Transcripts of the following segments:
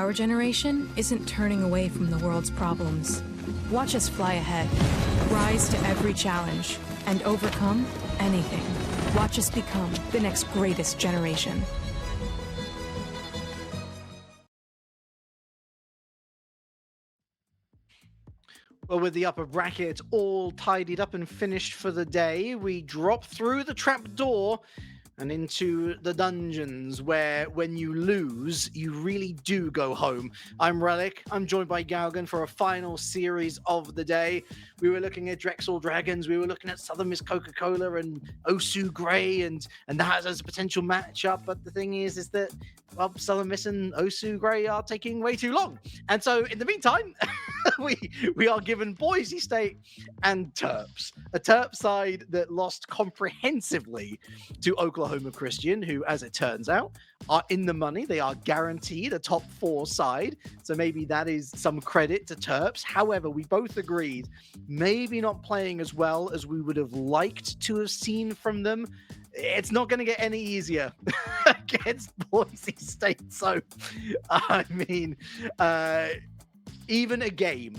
our generation isn't turning away from the world's problems. Watch us fly ahead, rise to every challenge, and overcome anything. Watch us become the next greatest generation. Well, with the upper bracket all tidied up and finished for the day, we drop through the trapdoor and into the dungeons where, when you lose, you really do go home. I'm Relic. I'm joined by Galgan for a final series of the day. We were looking at Drexel Dragons. We were looking at Southern Miss Coca-Cola and Osu Grey, and that as a potential matchup. But the thing is that, well, Southern Miss and Osu Grey are taking way too long. And so, in the meantime, we are given Boise State and Terps. A Terp side that lost comprehensively to Oklahoma Christian, who, as it turns out, are in the money. They are guaranteed a top 4 side. So maybe that is some credit to Terps. However, we both agreed maybe not playing as well as we would have liked to have seen from them. It's not going to get any easier against Boise State. So, I mean, even a game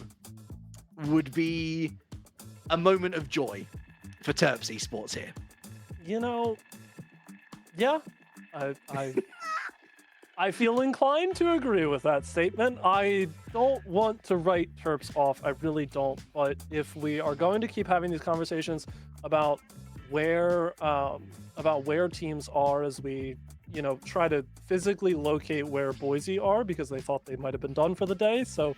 would be a moment of joy for Terps Esports here. You know, yeah, I feel inclined to agree with that statement. I don't want to write Terps off. I really don't. But if we are going to keep having these conversations about where teams are as we, try to physically locate where Boise are, because they thought they might have been done for the day. So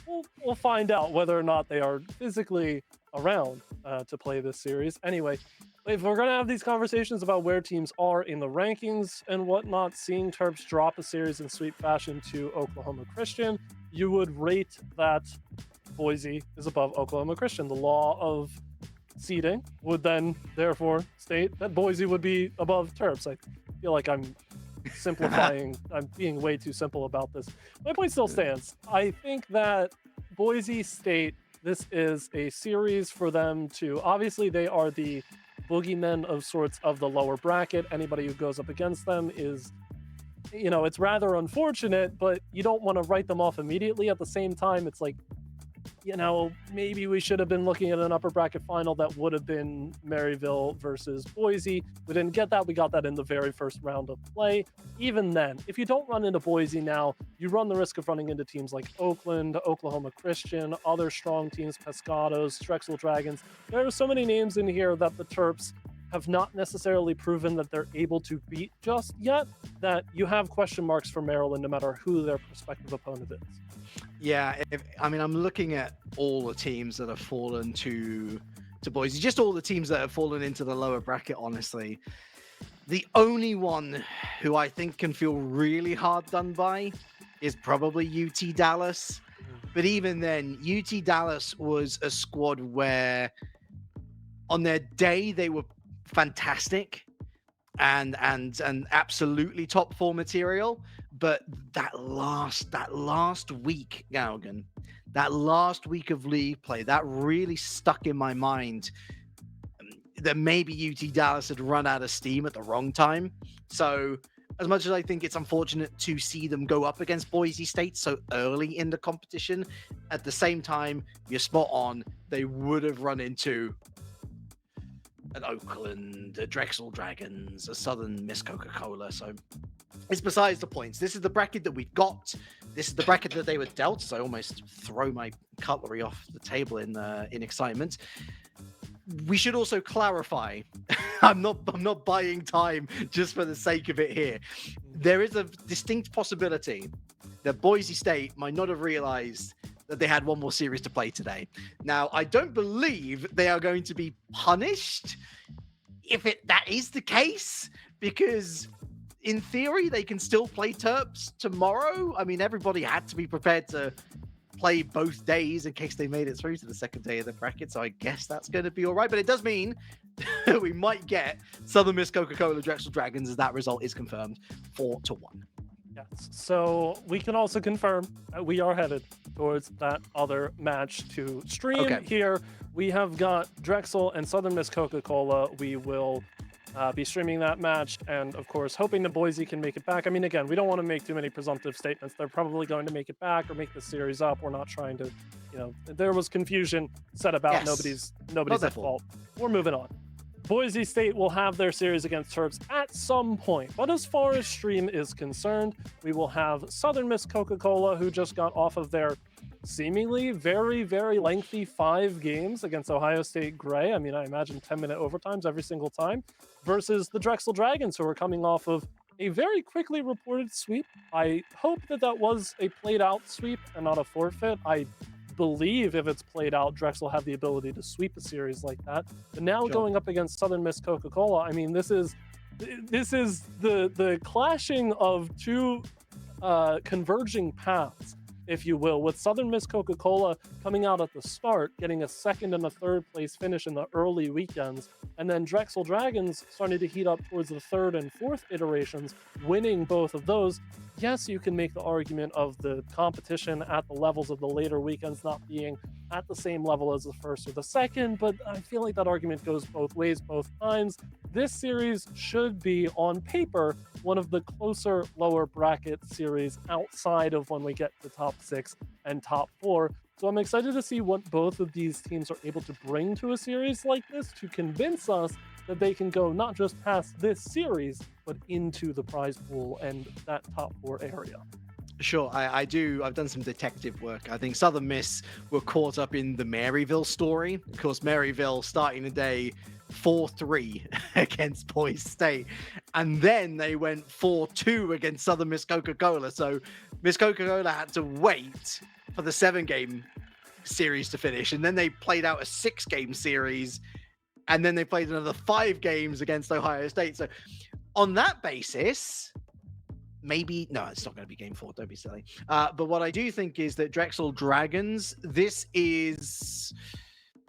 we'll find out whether or not they are physically around to play this series. Anyway, if we're going to have these conversations about where teams are in the rankings and whatnot, seeing Terps drop a series in sweep fashion to Oklahoma Christian, you would rate that Boise is above Oklahoma Christian. The law of seeding would then therefore state that Boise would be above Terps. I feel like I'm simplifying. I'm being way too simple about this. My point still stands. I think that Boise State, this is a series for them to, obviously they are the boogeymen of sorts of the lower bracket. Anybody who goes up against them is, it's rather unfortunate, but you don't want to write them off immediately. At the same time, it's like, maybe we should have been looking at an upper bracket final that would have been Maryville versus Boise. We didn't get that. We got that in the very first round of play. Even then, if you don't run into Boise now, you run the risk of running into teams like Oakland, Oklahoma Christian, other strong teams, Pescados, Drexel Dragons. There are so many names in here that the Terps have not necessarily proven that they're able to beat just yet, that you have question marks for Maryland no matter who their prospective opponent is. Yeah, I'm looking at all the teams that have fallen to Boise, just all the teams that have fallen into the lower bracket, honestly. The only one who I think can feel really hard done by is probably UT Dallas. But even then, UT Dallas was a squad where on their day they were fantastic and absolutely top 4 material. But that last week, Galgan, that last week of league play, that really stuck in my mind that maybe UT Dallas had run out of steam at the wrong time. So as much as I think it's unfortunate to see them go up against Boise State so early in the competition, at the same time, you're spot on. They would have run into an Oakland, a Drexel Dragons, a Southern Miss Coca-Cola. So it's besides the points. This is the bracket that we've got. This is the bracket that they were dealt. So I almost throw my cutlery off the table in excitement. We should also clarify. I'm not buying time just for the sake of it here. There is a distinct possibility that Boise State might not have realized that they had one more series to play today. Now, I don't believe they are going to be punished if that is the case, because in theory, they can still play Terps tomorrow. I mean, everybody had to be prepared to play both days in case they made it through to the second day of the bracket, so I guess that's going to be all right. But it does mean we might get Southern Miss Coca-Cola Drexel Dragons, as that result is confirmed 4-1. Yes. So we can also confirm that we are headed towards that other match to stream. Here. We have got Drexel and Southern Miss Coca-Cola. We will be streaming that match, and of course, hoping that Boise can make it back. I mean, again, we don't want to make too many presumptive statements. They're probably going to make it back or make the series up. We're not trying to, there was confusion said about Yes. nobody's at fault. We're moving on. Boise State will have their series against Terps at some point, but as far as stream is concerned, we will have Southern Miss Coca-Cola, who just got off of their seemingly very, very lengthy 5 games against Ohio State Gray. I mean, I imagine 10-minute overtimes every single time, versus the Drexel Dragons, who are coming off of a very quickly reported sweep. I hope that was a played-out sweep and not a forfeit. I believe if it's played out, Drexel have the ability to sweep a series like that. But now going up against Southern Miss Coca-Cola, I mean, this is the clashing of two converging paths, if you will, with Southern Miss Coca-Cola coming out at the start, getting a 2nd and a 3rd place finish in the early weekends, and then Drexel Dragons starting to heat up towards the 3rd and 4th iterations, winning both of those. Yes, you can make the argument of the competition at the levels of the later weekends not being at the same level as the 1st or the 2nd, but I feel like that argument goes both ways, both times. This series should be, on paper, one of the closer lower bracket series outside of when we get to top 6 and top 4. So I'm excited to see what both of these teams are able to bring to a series like this to convince us that they can go not just past this series, but into the prize pool and that top 4 area. Sure, I do. I've done some detective work. I think Southern Miss were caught up in the Maryville story. Of course, Maryville starting the day 4-3 against Boise State, and then they went 4-2 against Southern Miss Coca-Cola. So Miss Coca-Cola had to wait for the 7-game series to finish, and then they played out a 6-game series, and then they played another 5 games against Ohio State. So on that basis, maybe no, it's not going to be game 4. Don't be silly. But what I do think is that Drexel Dragons, this is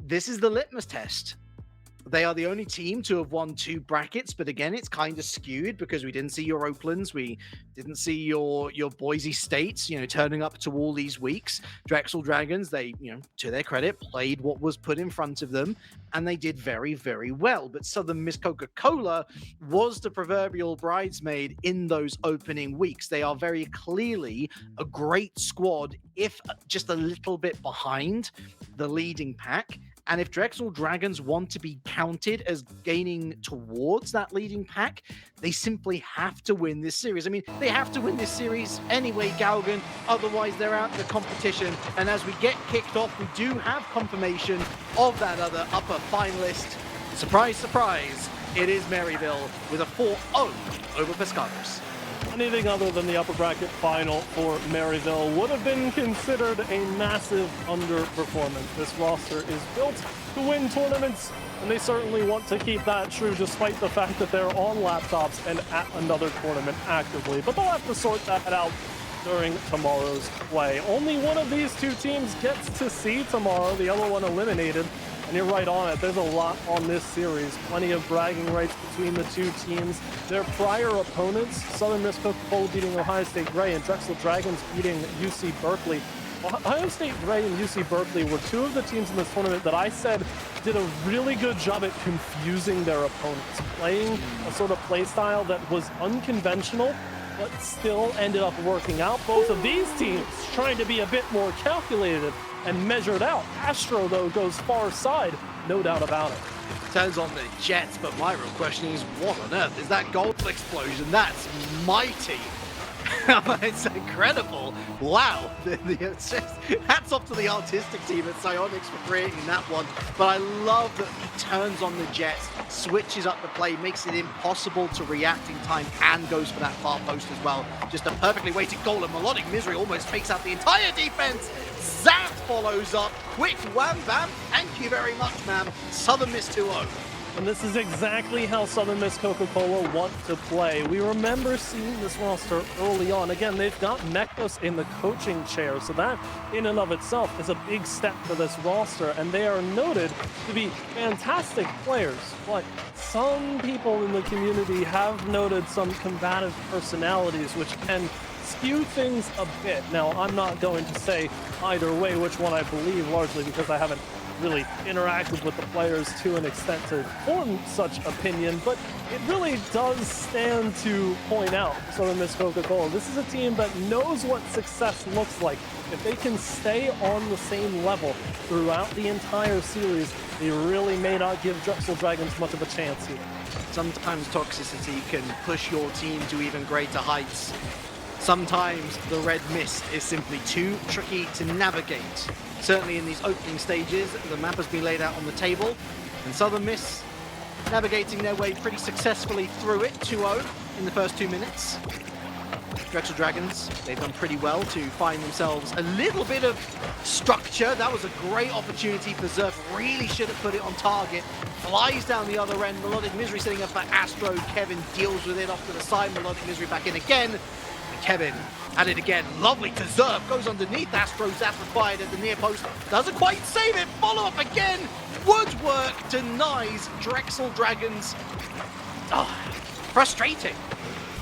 the litmus test. They are the only team to have won 2 brackets, but again, it's kind of skewed because we didn't see your Oaklands, we didn't see your Boise States, turning up to all these weeks. Drexel Dragons, they, to their credit, played what was put in front of them, and they did very, very well. But Southern Miss Coca-Cola was the proverbial bridesmaid in those opening weeks. They are very clearly a great squad, if just a little bit behind the leading pack. And if Drexel Dragons want to be counted as gaining towards that leading pack, they simply have to win this series. I mean, they have to win this series anyway, Galgan. Otherwise, they're out in the competition. And as we get kicked off, we do have confirmation of that other upper finalist. Surprise, surprise, it is Maryville with a 4-0 over Pescados. Anything other than the upper bracket final for Maryville would have been considered a massive underperformance. This roster is built to win tournaments, and they certainly want to keep that true despite the fact that they're on laptops and at another tournament actively. But they'll have to sort that out during tomorrow's play. Only one of these 2 teams gets to see tomorrow, the other one eliminated. And you're right on it. There's a lot on this series. Plenty of bragging rights between the 2 teams. Their prior opponents, Southern Miss Coca-Cola beating Ohio State Gray and Drexel Dragons beating UC Berkeley. Ohio State Gray and UC Berkeley were 2 of the teams in this tournament that I said did a really good job at confusing their opponents, playing a sort of play style that was unconventional, but still ended up working out. Both of these teams trying to be a bit more calculated and measured out. Astro, though, goes far side, no doubt about it. Turns on the Jets, but my real question is, what on earth is that gold explosion? That's mighty. It's incredible. Wow. It's just, hats off to the artistic team at Psyonix for creating that one. But I love that he turns on the Jets, switches up the play, makes it impossible to react in time, and goes for that far post as well. Just a perfectly weighted goal, and Melodic Misery almost takes out the entire defense. Zap follows up. Quick wham bam. Thank you very much, ma'am. Southern Miss 2-0. And this is exactly how Southern Miss Coca-Cola want to play. We remember seeing this roster early on. Again, they've got Mektos in the coaching chair, so that in and of itself is a big step for this roster, and they are noted to be fantastic players. But some people in the community have noted some combative personalities, which can skew things a bit. Now, I'm not going to say either way which one I believe, largely because I haven't really interacted with the players to an extent to form such opinion, but it really does stand to point out Southern Miss Coca-Cola. This is a team that knows what success looks like. If they can stay on the same level throughout the entire series, they really may not give Drexel Dragons much of a chance here. Sometimes toxicity can push your team to even greater heights. Sometimes the red mist is simply too tricky to navigate. Certainly in these opening stages, the map has been laid out on the table, and Southern Miss navigating their way pretty successfully through it, 2-0 in the first 2 minutes. Drexel Dragons, they've done pretty well to find themselves a little bit of structure. That was a great opportunity for Zerf, really should have put it on target. Flies down the other end, Melodic Misery setting up for Astro. Kevin deals with it off to the side, Melodic Misery back in again. And Kevin at it again, lovely to Zerf, goes underneath Astro, Zap fired at the near post, doesn't quite save it, follow up again. Woodwork denies Drexel Dragons. Oh, frustrating.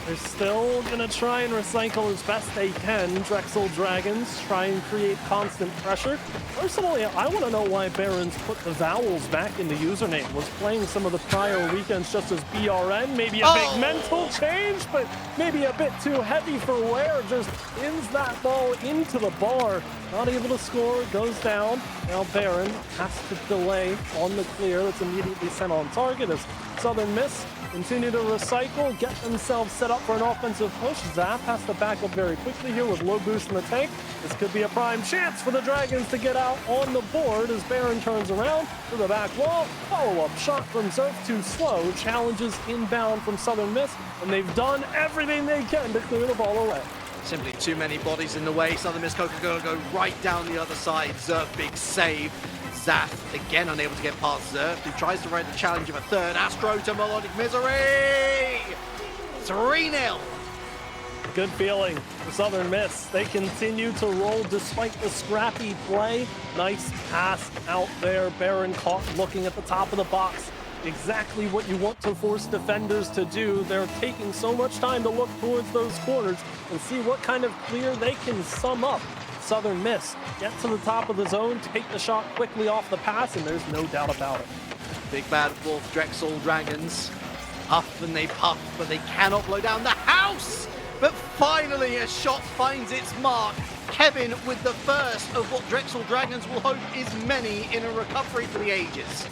They're still going to try and recycle as best they can. Drexel Dragons try and create constant pressure. Personally, I want to know why Barons put the vowels back in the username. Was playing some of the prior weekends just as BRN. Maybe a big mental change, but maybe a bit too heavy for wear. Just pins that ball into the bar. Not able to score, goes down. Now Baron has to delay on the clear. That's immediately sent on target as Southern Miss continue to recycle, get themselves set up for an offensive push. Zap has to back up very quickly here with low boost in the tank. This could be a prime chance for the Dragons to get out on the board as Baron turns around to the back wall. Follow-up shot from Zerf, too slow. Challenges inbound from Southern Miss, and they've done everything they can to clear the ball away. Simply too many bodies in the way. Southern Miss Coca-Cola go right down the other side. Zerf, big save. Zaf again unable to get past Zerf, who tries to ride the challenge of a third. Astro to Melodic Misery! 3-0. Good feeling for Southern Miss. They continue to roll despite the scrappy play. Nice pass out there. Baron caught looking at the top of the box. Exactly what you want to force defenders to do. They're taking so much time to look towards those corners and see what kind of clear they can sum up. Southern Miss get to the top of the zone, take the shot quickly off the pass, and there's no doubt about it. Big bad wolf Drexel Dragons puff and they puff, but they cannot blow down the house. But finally a shot finds its mark. Kevin with the first of what Drexel Dragons will hope is many in a recovery for the ages.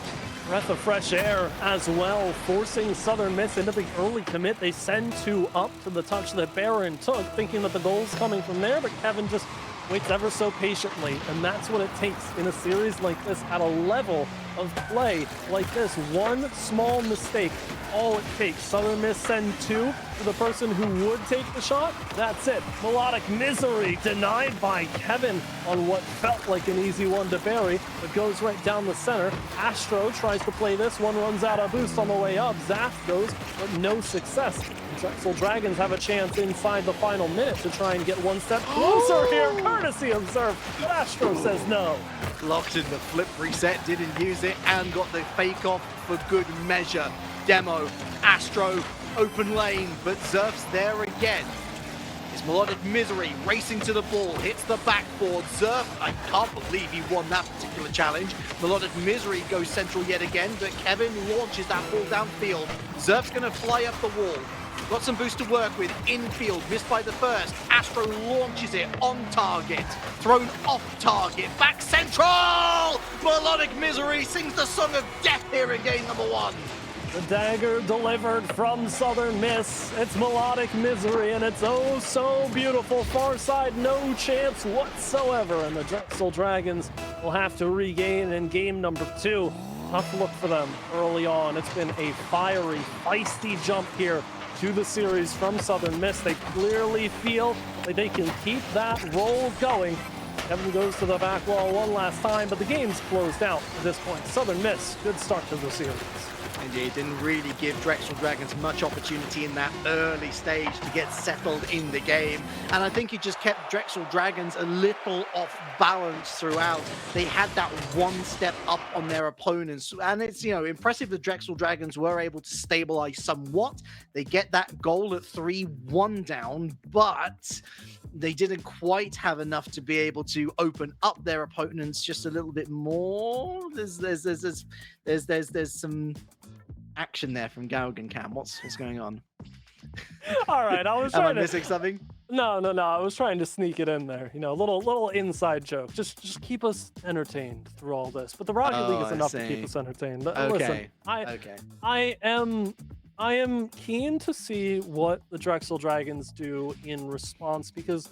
Breath of fresh air as well, forcing Southern Miss into the early commit. They send 2 up to the touch that Baron took, thinking that the goal's coming from there, but Kevin just waits ever so patiently, and that's what it takes in a series like this at a level of play like this. One small mistake, all it takes. Southern Miss send 2 to the person who would take the shot. That's it. Melodic Misery denied by Kevin on what felt like an easy one to bury, but goes right down the center. Astro tries to play this one, runs out of boost on the way up. Zaf goes, but no success. Drexel Dragons have a chance inside the final minute to try and get one step closer here, courtesy of Zerf, but Astro says no. Locked in the flip reset, didn't use it, and got the fake off for good measure. Demo, Astro, open lane, but Zerf's there again. It's Melodic Misery racing to the ball, hits the backboard. Zerf, I can't believe he won that particular challenge. Melodic Misery goes central yet again, but Kevin launches that ball downfield. Zerf's gonna fly up the wall. Got some boost to work with infield, missed by the first. Astro launches it on target, thrown off target, back central! Melodic Misery sings the song of death here in game number 1. The dagger delivered from Southern Miss. It's Melodic Misery, and it's oh so beautiful. Far side, no chance whatsoever, and the Drexel Dragons will have to regain in game number 2. Tough look for them early on. It's been a fiery, feisty jump here to the series from Southern Miss. They clearly feel like they can keep that roll going. Kevin goes to the back wall one last time, but the game's closed out at this point. Southern Miss, good start to the series. Indeed, didn't really give Drexel Dragons much opportunity in that early stage to get settled in the game. And I think it just kept Drexel Dragons a little off balance throughout. They had that one step up on their opponents. And it's, impressive that Drexel Dragons were able to stabilize somewhat. They get that goal at 3-1 down, but they didn't quite have enough to be able to open up their opponents just a little bit more. There's some action there from Gaugen Cam. What's going on? All right, I was Am I trying to missing something? No. I was trying to sneak it in there. A little inside joke. Just keep us entertained through all this. But the Rocket League is enough to keep us entertained. Okay. Listen, I am keen to see what the Drexel Dragons do in response, because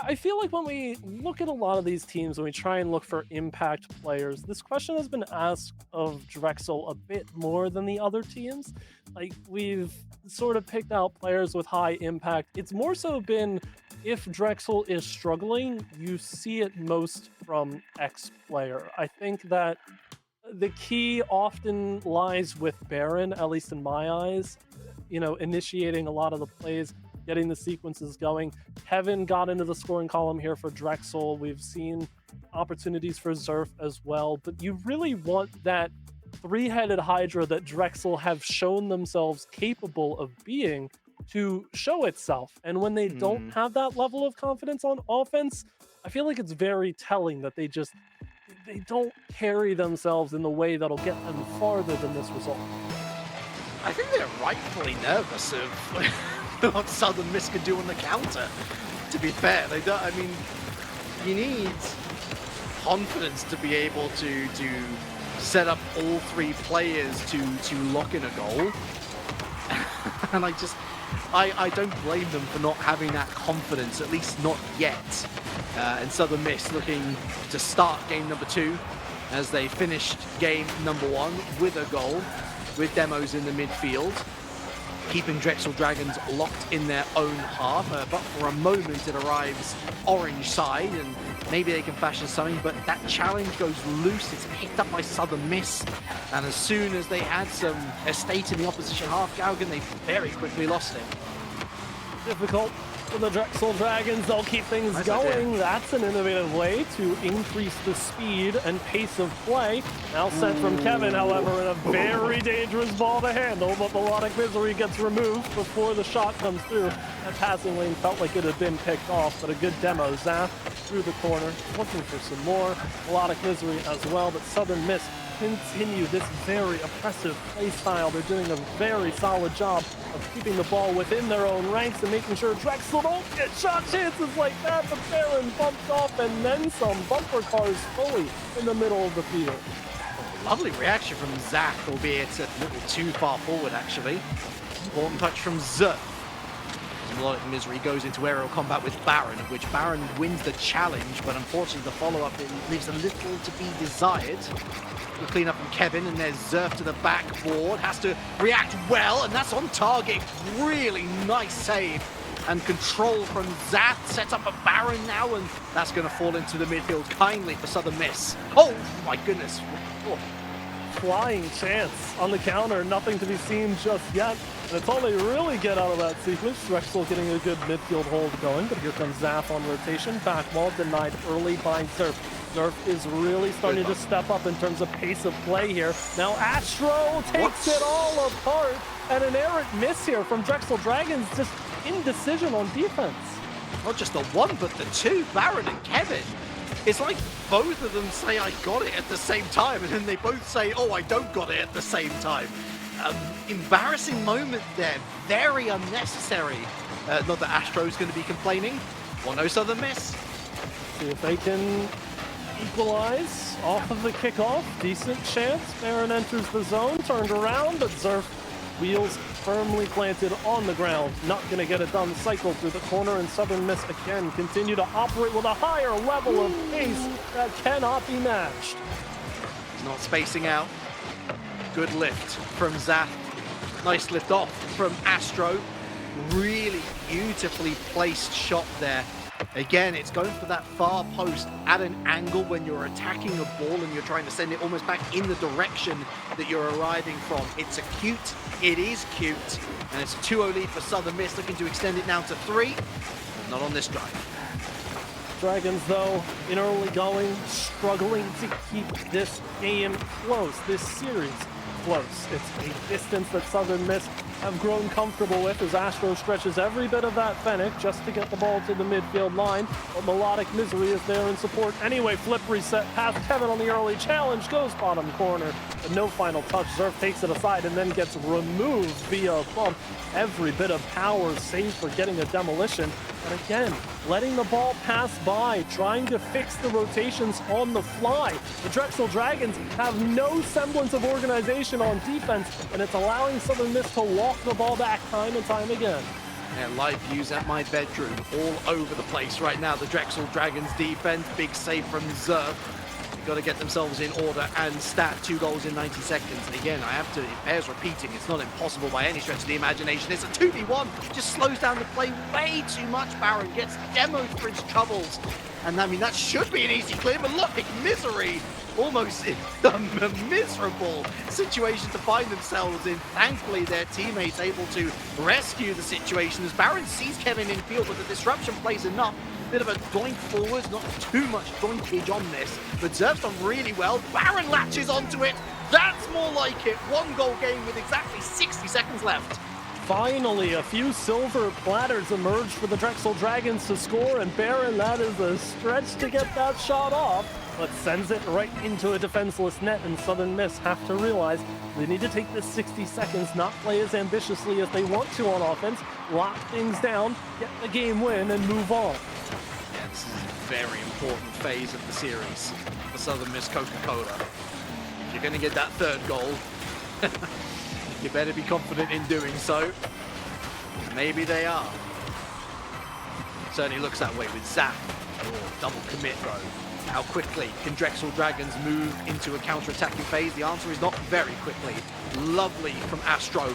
I feel like when we look at a lot of these teams and we try and look for impact players, this question has been asked of Drexel a bit more than the other teams. Like, we've sort of picked out players with high impact. It's more so been, if Drexel is struggling, you see it most from X player. I think that the key often lies with Baron, at least in my eyes, initiating a lot of the plays, getting the sequences going. Kevin got into the scoring column here for Drexel. We've seen opportunities for Zerf as well, but you really want that three-headed Hydra that Drexel have shown themselves capable of being to show itself. And when they don't have that level of confidence on offense, I feel like it's very telling that they don't carry themselves in the way that'll get them farther than this result. I think they're rightfully nervous of what Southern Miss can do on the counter. To be fair, they don't. I mean, you need confidence to be able to set up all three players to lock in a goal. And I don't blame them for not having that confidence, at least not yet. And Southern Miss looking to start game number 2 as they finished game number 1 with a goal, with Demos in the midfield, keeping Drexel Dragons locked in their own half. But for a moment it arrives orange side, and maybe they can fashion something, but that challenge goes loose. It's picked up by Southern Miss, and as soon as they had some estate in the opposition half, Gaugen, they very quickly lost it. Difficult for the Drexel Dragons. They'll keep things going. That's an innovative way to increase the speed and pace of play. Now sent from Kevin, however, in a very dangerous ball to handle, but Melodic Misery gets removed before the shot comes through. That passing lane felt like it had been picked off, but a good demo. Zaf through the corner, looking for some more. Melodic Misery as well, but Southern Miss continue this very oppressive play style. They're doing a very solid job of keeping the ball within their own ranks and making sure Drexel don't get shot chances like that. But Baron bumped off and then some. Bumper cars fully in the middle of the field. Lovely reaction from Zach, albeit a little too far forward, actually. Important touch from Zerf. Melodic Misery goes into aerial combat with Baron, of which Baron wins the challenge, but unfortunately the follow-up leaves a little to be desired. The clean up from Kevin, and there's Zerf to the backboard. Has to react well, and that's on target. Really nice save and control from Zaf. Sets up a Baron now, and that's going to fall into the midfield kindly for Southern Miss. Oh my goodness. Oh. Flying chance on the counter, nothing to be seen just yet. And it's all they really get out of that sequence. Drexel getting a good midfield hold going, but here comes Zaf on rotation. Back wall denied early by Zerf. Zerf is really starting to step up in terms of pace of play here. Now Astro takes it all apart, and an errant miss here from Drexel Dragons, just indecision on defense. Not just the one, but the two, Baron and Kevin. It's like both of them say, I got it at the same time, and then they both say, oh, I don't got it at the same time. Embarrassing moment there, very unnecessary. Not that Astro's going to be complaining. 1-0 Southern Miss. See if they can equalize off of the kickoff. Decent chance. Baron enters the zone, turned around, but Zerf wheels firmly planted on the ground. Not going to get it done. Cycle through the corner, and Southern Miss again continue to operate with a higher level of pace that cannot be matched. Not spacing out. Good lift from Zaf. Nice lift off from Astro. Really beautifully placed shot there Again, it's going for that far post at an angle when you're attacking a ball and you're trying to send it almost back in the direction that you're arriving from. It's it is cute, and it's a 2-0 lead for Southern Miss, looking to extend it now to 3, but not on this drive. Dragons, though, in early going, struggling to keep this game close, this series close. It's a distance that Southern Miss have grown comfortable with as Astro stretches every bit of that Fennec just to get the ball to the midfield line. But Melodic Misery is there in support anyway. Flip reset past Kevin on the early challenge, goes bottom corner, but no final touch. Zerf takes it aside and then gets removed via a bump. Every bit of power saved for getting a demolition. And again, letting the ball pass by, trying to fix the rotations on the fly. The Drexel Dragons have no semblance of organization on defense, and it's allowing Southern Miss to walk the ball back time and time again. Yeah, live views at my bedroom all over the place right now. The Drexel Dragons defense, big save from Zerf. Got to get themselves in order and stat 2 goals in 90 seconds. And again, it bears repeating, it's not impossible by any stretch of the imagination. It's a 2v1, just slows down the play way too much. Baron gets demoed for his troubles. And I mean, that should be an easy clear, but look, Misery almost in a miserable situation to find themselves in. Thankfully, their teammates able to rescue the situation as Baron sees Kevin in field, but the disruption plays enough. Bit of a doink forward, not too much doinkage on this, but Zerf's done really well. Baron latches onto it. That's more like it. 1 goal game with exactly 60 seconds left. Finally, a few silver platters emerged for the Drexel Dragons to score, and Baron, that is a stretch to get that shot off, but sends it right into a defenseless net, and Southern Miss have to realize they need to take this 60 seconds, not play as ambitiously as they want to on offense, lock things down, get the game win, and move on. Yeah, this is a very important phase of the series for Southern Miss Coca-Cola. If you're going to get that 3rd goal, you better be confident in doing so. Maybe they are. Certainly looks that way with Zach. Oh, double commit though. How quickly can Drexel Dragons move into a counter-attacking phase? The answer is not very quickly. Lovely from Astro.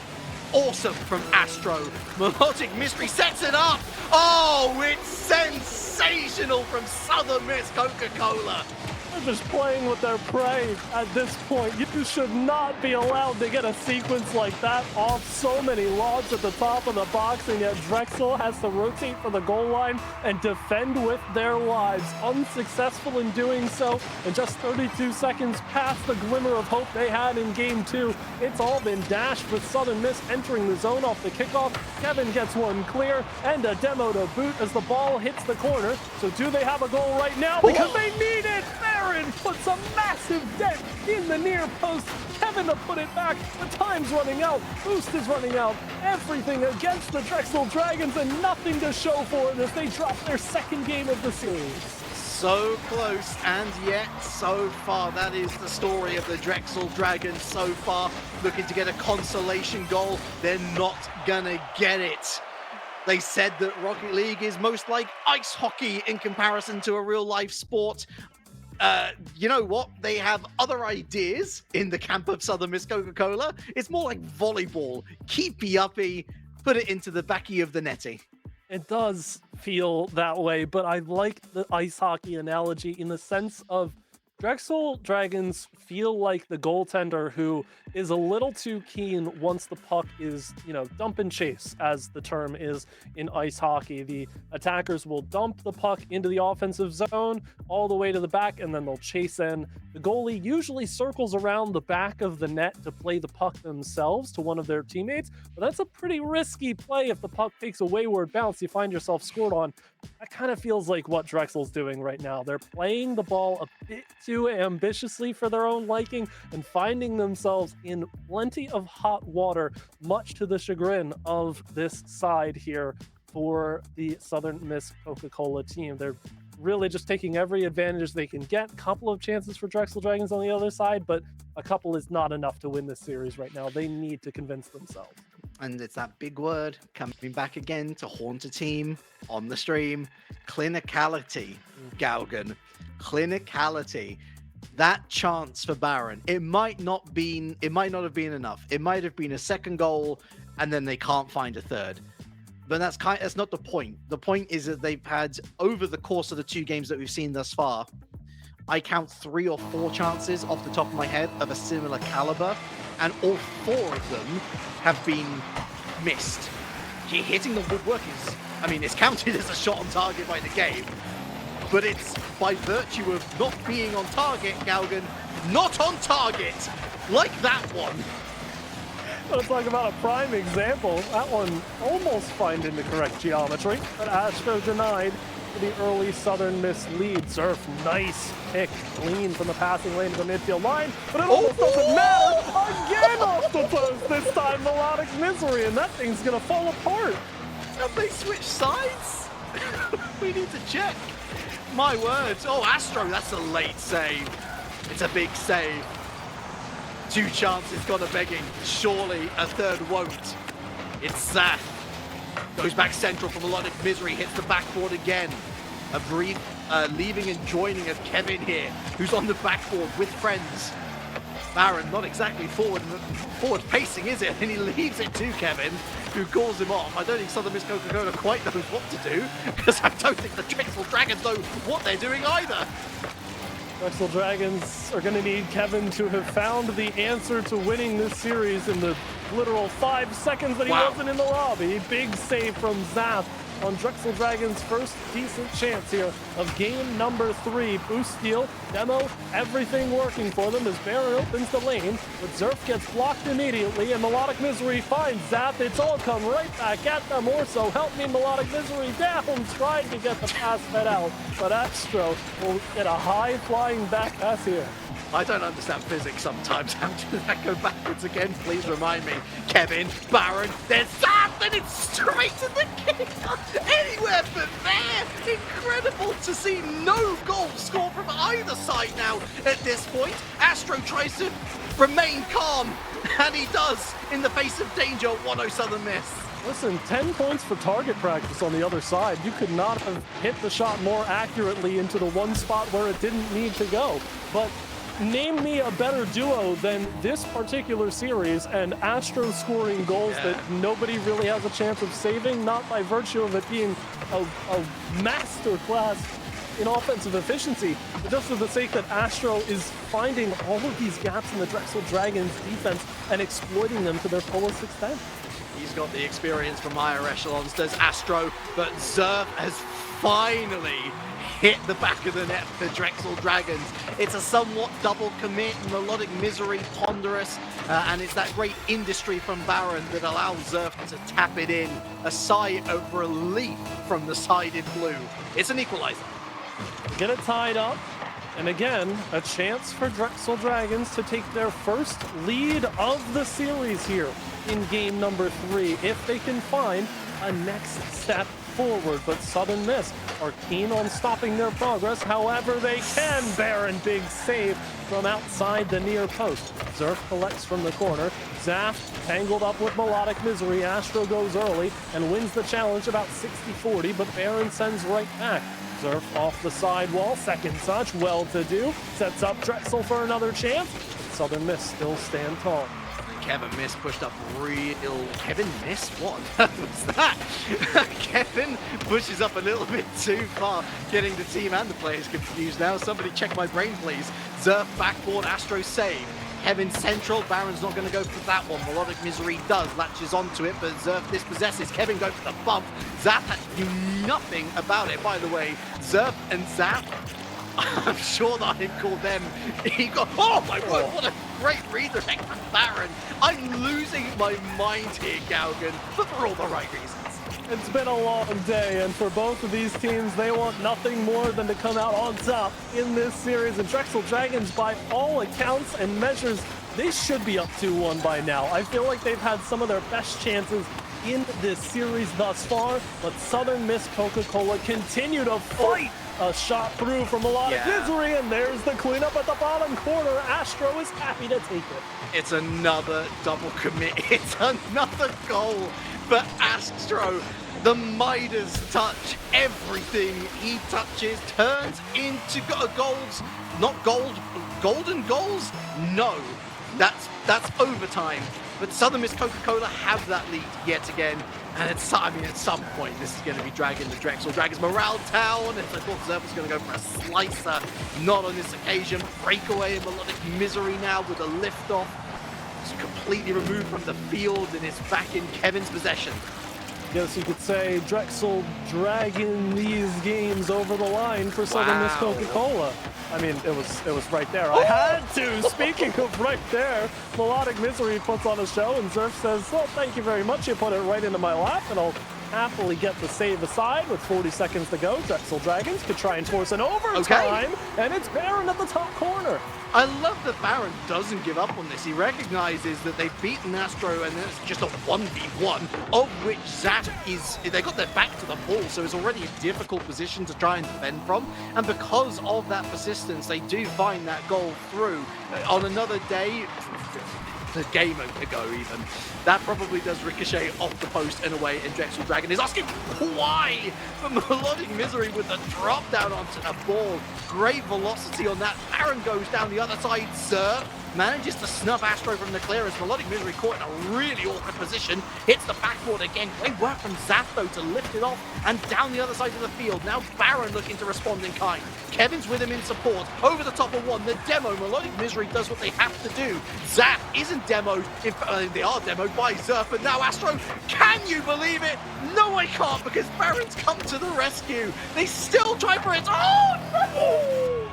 Awesome from Astro. Melodic Mystery sets it up. Oh, it's sensational from Southern Miss Coca-Cola. They're just playing with their prey at this point. You should not be allowed to get a sequence like that off so many logs at the top of the box, and yet Drexel has to rotate for the goal line and defend with their lives. Unsuccessful in doing so, and just 32 seconds past the glimmer of hope they had in Game 2. It's all been dashed with Southern Miss entering the zone off the kickoff. Kevin gets one clear, and a demo to boot as the ball hits the corner. So do they have a goal right now? Because they need it! Baron puts a massive dent in the near post. Kevin to put it back. The time's running out. Boost is running out. Everything against the Drexel Dragons and nothing to show for it as they drop their 2nd game of the series. So close, and yet so far. That is the story of the Drexel Dragons so far. Looking to get a consolation goal. They're not gonna get it. They said that Rocket League is most like ice hockey in comparison to a real life sport. You know what? They have other ideas in the camp of Southern Miss Coca-Cola. It's more like volleyball. Keepy-uppy, put it into the backy of the netty. It does feel that way, but I like the ice hockey analogy in the sense of Drexel Dragons feel like the goaltender who is a little too keen once the puck is, dump and chase, as the term is in ice hockey. The attackers will dump the puck into the offensive zone all the way to the back, and then they'll chase in. The goalie usually circles around the back of the net to play the puck themselves to one of their teammates, but that's a pretty risky play. If the puck takes a wayward bounce, you find yourself scored on. That kind of feels like what Drexel's doing right now. They're playing the ball a bit too ambitiously for their own liking and finding themselves in plenty of hot water, much to the chagrin of this side here for the Southern Miss Coca-Cola team. They're really just taking every advantage they can get. Couple of chances for Drexel Dragons on the other side, but a couple is not enough to win this series right now. They need to convince themselves. And it's that big word coming back again to haunt a team on the stream. Clinicality, Gaugen. Clinicality. That chance for Baron, it might not have been enough. It might have been a 2nd goal, and then they can't find a 3rd. but that's not the point. The point is that they've had, over the course of the 2 games that we've seen thus far, I count 3 or 4 chances off the top of my head of a similar caliber, and all 4 of them have been missed. Hitting the woodwork is, I mean, it's counted as a shot on target by the game, but it's by virtue of not being on target, Galgan, not on target, like that one. Let's talk about a prime example. That one almost finding the correct geometry, but Astro denied the early Southern Miss lead. Zerf, nice pick, clean from the passing lane to the midfield line, but it almost doesn't matter. Again off the post, this time Melodic Misery, and that thing's gonna fall apart. Have they switched sides? We need to check. My words. Oh, Astro, that's a late save. It's a big save. 2 chances gone a begging. Surely a third won't. It's Zath. Goes back central for Melodic Misery, hits the backboard again. A brief leaving and joining of Kevin here, who's on the backboard with friends. Baron, not exactly forward pacing, is it? And he leaves it to Kevin, who calls him off. I don't think Southern Miss Coca-Cola quite knows what to do, because I don't think the Drexel Dragons know what they're doing either. Drexel Dragons are going to need Kevin to have found the answer to winning this series in the literal 5 seconds that he wasn't in the lobby. Big save from Zath on Drexel Dragons' first decent chance here of game number 3. Boost steal, demo, everything working for them as Baron opens the lane, but Zerf gets blocked immediately, and Melodic Misery finds Zath. It's all come right back at them. Orso, help me, Melodic Misery down, trying to get the pass fed out, but Astro will get a high flying back pass here. I don't understand physics sometimes. How did that go backwards again? Please remind me. Kevin, Baron, there's Zath, and it's straight to the kick. Anywhere but there. Incredible to see no goals scored from either side now at this point. Astro tries to remain calm, and he does in the face of danger. 1-0 Southern Miss. Listen, 10 points for target practice on the other side. You could not have hit the shot more accurately into the one spot where it didn't need to go. But name me a better duo than this particular series and Astro scoring goals that nobody really has a chance of saving, not by virtue of it being a master class in offensive efficiency, but just for the sake that Astro is finding all of these gaps in the Drexel Dragons defense and exploiting them to their fullest extent. He's got the experience from higher echelons, does Astro, but Zerf has finally hit the back of the net for Drexel Dragons. It's a somewhat double commit, Melodic Misery, ponderous, and it's that great industry from Baron that allows Zerf to tap it in. A sigh of relief from the side in blue. It's an equalizer. Get it tied up, and again, a chance for Drexel Dragons to take their first lead of the series here in game number 3, if they can find a next step forward. But Southern Miss are keen on stopping their progress however they can. Baron, big save from outside the near post. Zerf collects from the corner. Zath tangled up with Melodic Misery. Astro goes early and wins the challenge about 60-40, but Baron sends right back. Zerf off the sidewall, second touch, well to do. Sets up Drexel for another chance, but Southern Miss still stand tall. Kevin Miss pushed up real... Kevin Miss? What was that? Kevin pushes up a little bit too far, getting the team and the players confused now. Somebody check my brain, please. Zerf backboard, Astro save. Kevin central, Baron's not going to go for that one. Melodic Misery does, latches onto it, but Zerf dispossesses. Kevin goes for the bump. Zath knew nothing about it, by the way. Zerf and Zath, I'm sure that I called them. He got, oh my word, what a great redirect from Baron. I'm losing my mind here, Galgan, but for all the right reasons. It's been a long day, and for both of these teams, they want nothing more than to come out on top in this series. And Drexel Dragons, by all accounts and measures, they should be up 2-1 by now. I feel like they've had some of their best chances in this series thus far, but Southern Miss Coca-Cola continue to fight. A shot through from Melodic Misery, and there's the cleanup at the bottom corner. Astro is happy to take it. It's another double commit. It's another goal for Astro. The Midas touch. Everything he touches turns into goals. Not gold. Golden goals? No. That's overtime. but Southern Miss Coca-Cola have that lead yet again. And at some point, this is going to be dragging the Drexel Dragons morale down. I thought Zerf was going to go for a slicer. Not on this occasion. Breakaway and Melodic Misery now with a liftoff. It's completely removed from the field and is back in Kevin's possession. Guess you could say Drexel dragging these games over the line for Southern Miss Coca-Cola. I mean, it was right there. I had to. Speaking of right there, Melodic Misery puts on a show, and Zerf says, well, thank you very much. You put it right into my lap, and I'll happily get the save aside with 40 seconds to go. Drexel Dragons could try and force an overtime, and it's Baron at the top corner. I love that Baron doesn't give up on this. He recognizes that they've beaten Astro and it's just a 1v1, of which Zat they got their back to the ball, so it's already a difficult position to try and defend from. And because of that persistence, they do find that goal through. On another day, the game ago even, that probably does ricochet off the post and away, and Drexel Dragon is asking why. But Melodic Misery with the drop down onto the ball. Great velocity on that. Baron goes down the other side. Zerf manages to snub Astro from the clearance. Melodic Misery caught in a really awkward position. Hits the backboard again. Great work from Zaf though to lift it off and down the other side of the field. Now Baron looking to respond in kind. Kevin's with him in support. Over the top of one. The demo. Melodic Misery does what they have to do. Zaf isn't demoed. They are demoed by Zerf. But now Astro, can you believe it? No, I can't, because Baron's come to the rescue. They still try for it. Oh, no!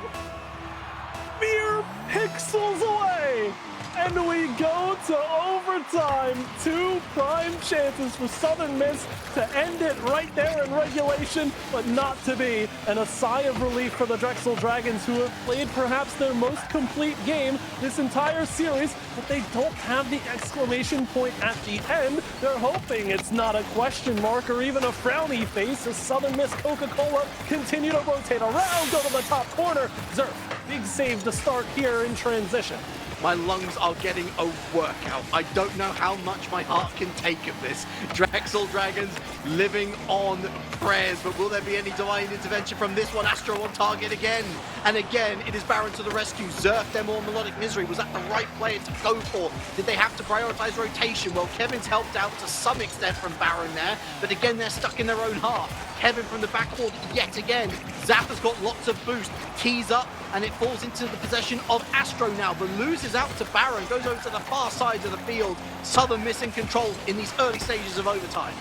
Mere pixels away, and we go to overtime. 2 prime chances for Southern Miss to end it right there in regulation, but not to be. And a sigh of relief for the Drexel Dragons, who have played perhaps their most complete game this entire series, but they don't have the exclamation point at the end. They're hoping it's not a question mark or even a frowny face as Southern Miss Coca-Cola continue to rotate around, go to the top corner. Zerf, big save to start here in transition. My lungs are getting a workout. I don't know how much my heart can take of this. Drexel Dragons living on prayers, but will there be any divine intervention from this one? Astro on target again. And again, it is Baron to the rescue. Zerf, them more Melodic Misery. Was that the right player to go for? Did they have to prioritize rotation? Well, Kevin's helped out to some extent from Baron there, but again, they're stuck in their own half. Kevin from the backboard yet again. Zap has got lots of boost. Tees up, and it falls into the possession of Astro now, but loses out to Baron, goes over to the far side of the field. Southern Miss in control in these early stages of overtime.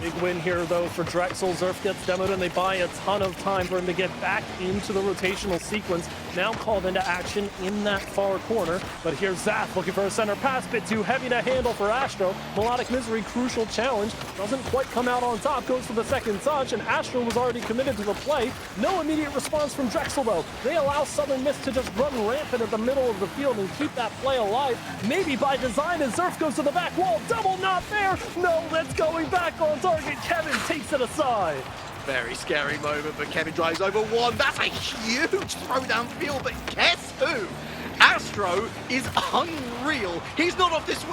Big win here, though, for Drexel. Zerf gets demoed, and they buy a ton of time for him to get back into the rotational sequence. Now called into action in that far corner. But here's Zaf looking for a center pass. Bit too heavy to handle for Astro. Melodic Misery, crucial challenge. Doesn't quite come out on top. Goes for the second touch, and Astro was already committed to the play. No immediate response from Drexel, though. They allow Southern Miss to just run rampant at the middle of the field and keep that play alive. Maybe by design, as Zerf goes to the back wall. Double not there. No, that's going back on target. Kevin takes it aside. Very scary moment, but Kevin drives over one. That's a huge throw downfield, but guess who? Astro is unreal. He's not of this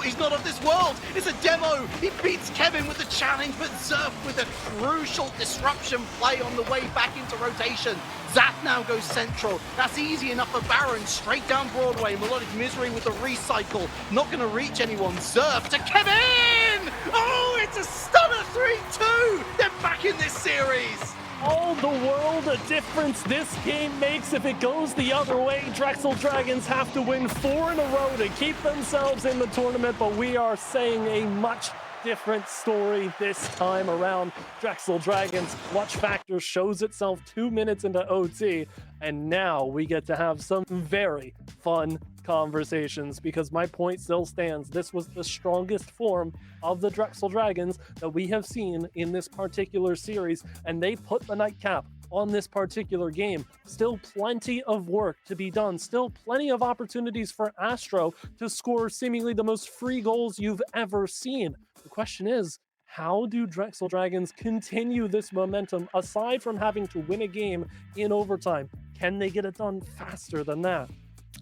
world. It's a demo. He beats Kevin with the challenge, but Zerf with a crucial disruption play on the way back into rotation. Zap now goes central. That's easy enough for Baron. Straight down Broadway. Melodic Misery with the recycle. Not going to reach anyone. Zerf to Kevin! Oh, it's a stunner 3-2. They're back in this series. All the world a difference this game makes. If it goes the other way, Drexel Dragons have to win 4 in a row to keep themselves in the tournament, but we are saying a much different story this time around. Drexel Dragons clutch factor shows itself 2 minutes into OT, and now we get to have some very fun conversations, because my point still stands. This was the strongest form of the Drexel Dragons that we have seen in this particular series, and they put the nightcap on this particular game. Still plenty of work to be done. Still plenty of opportunities for Astro to score seemingly the most free goals you've ever seen. The question is, how do Drexel Dragons continue this momentum aside from having to win a game in overtime? Can they get it done faster than that?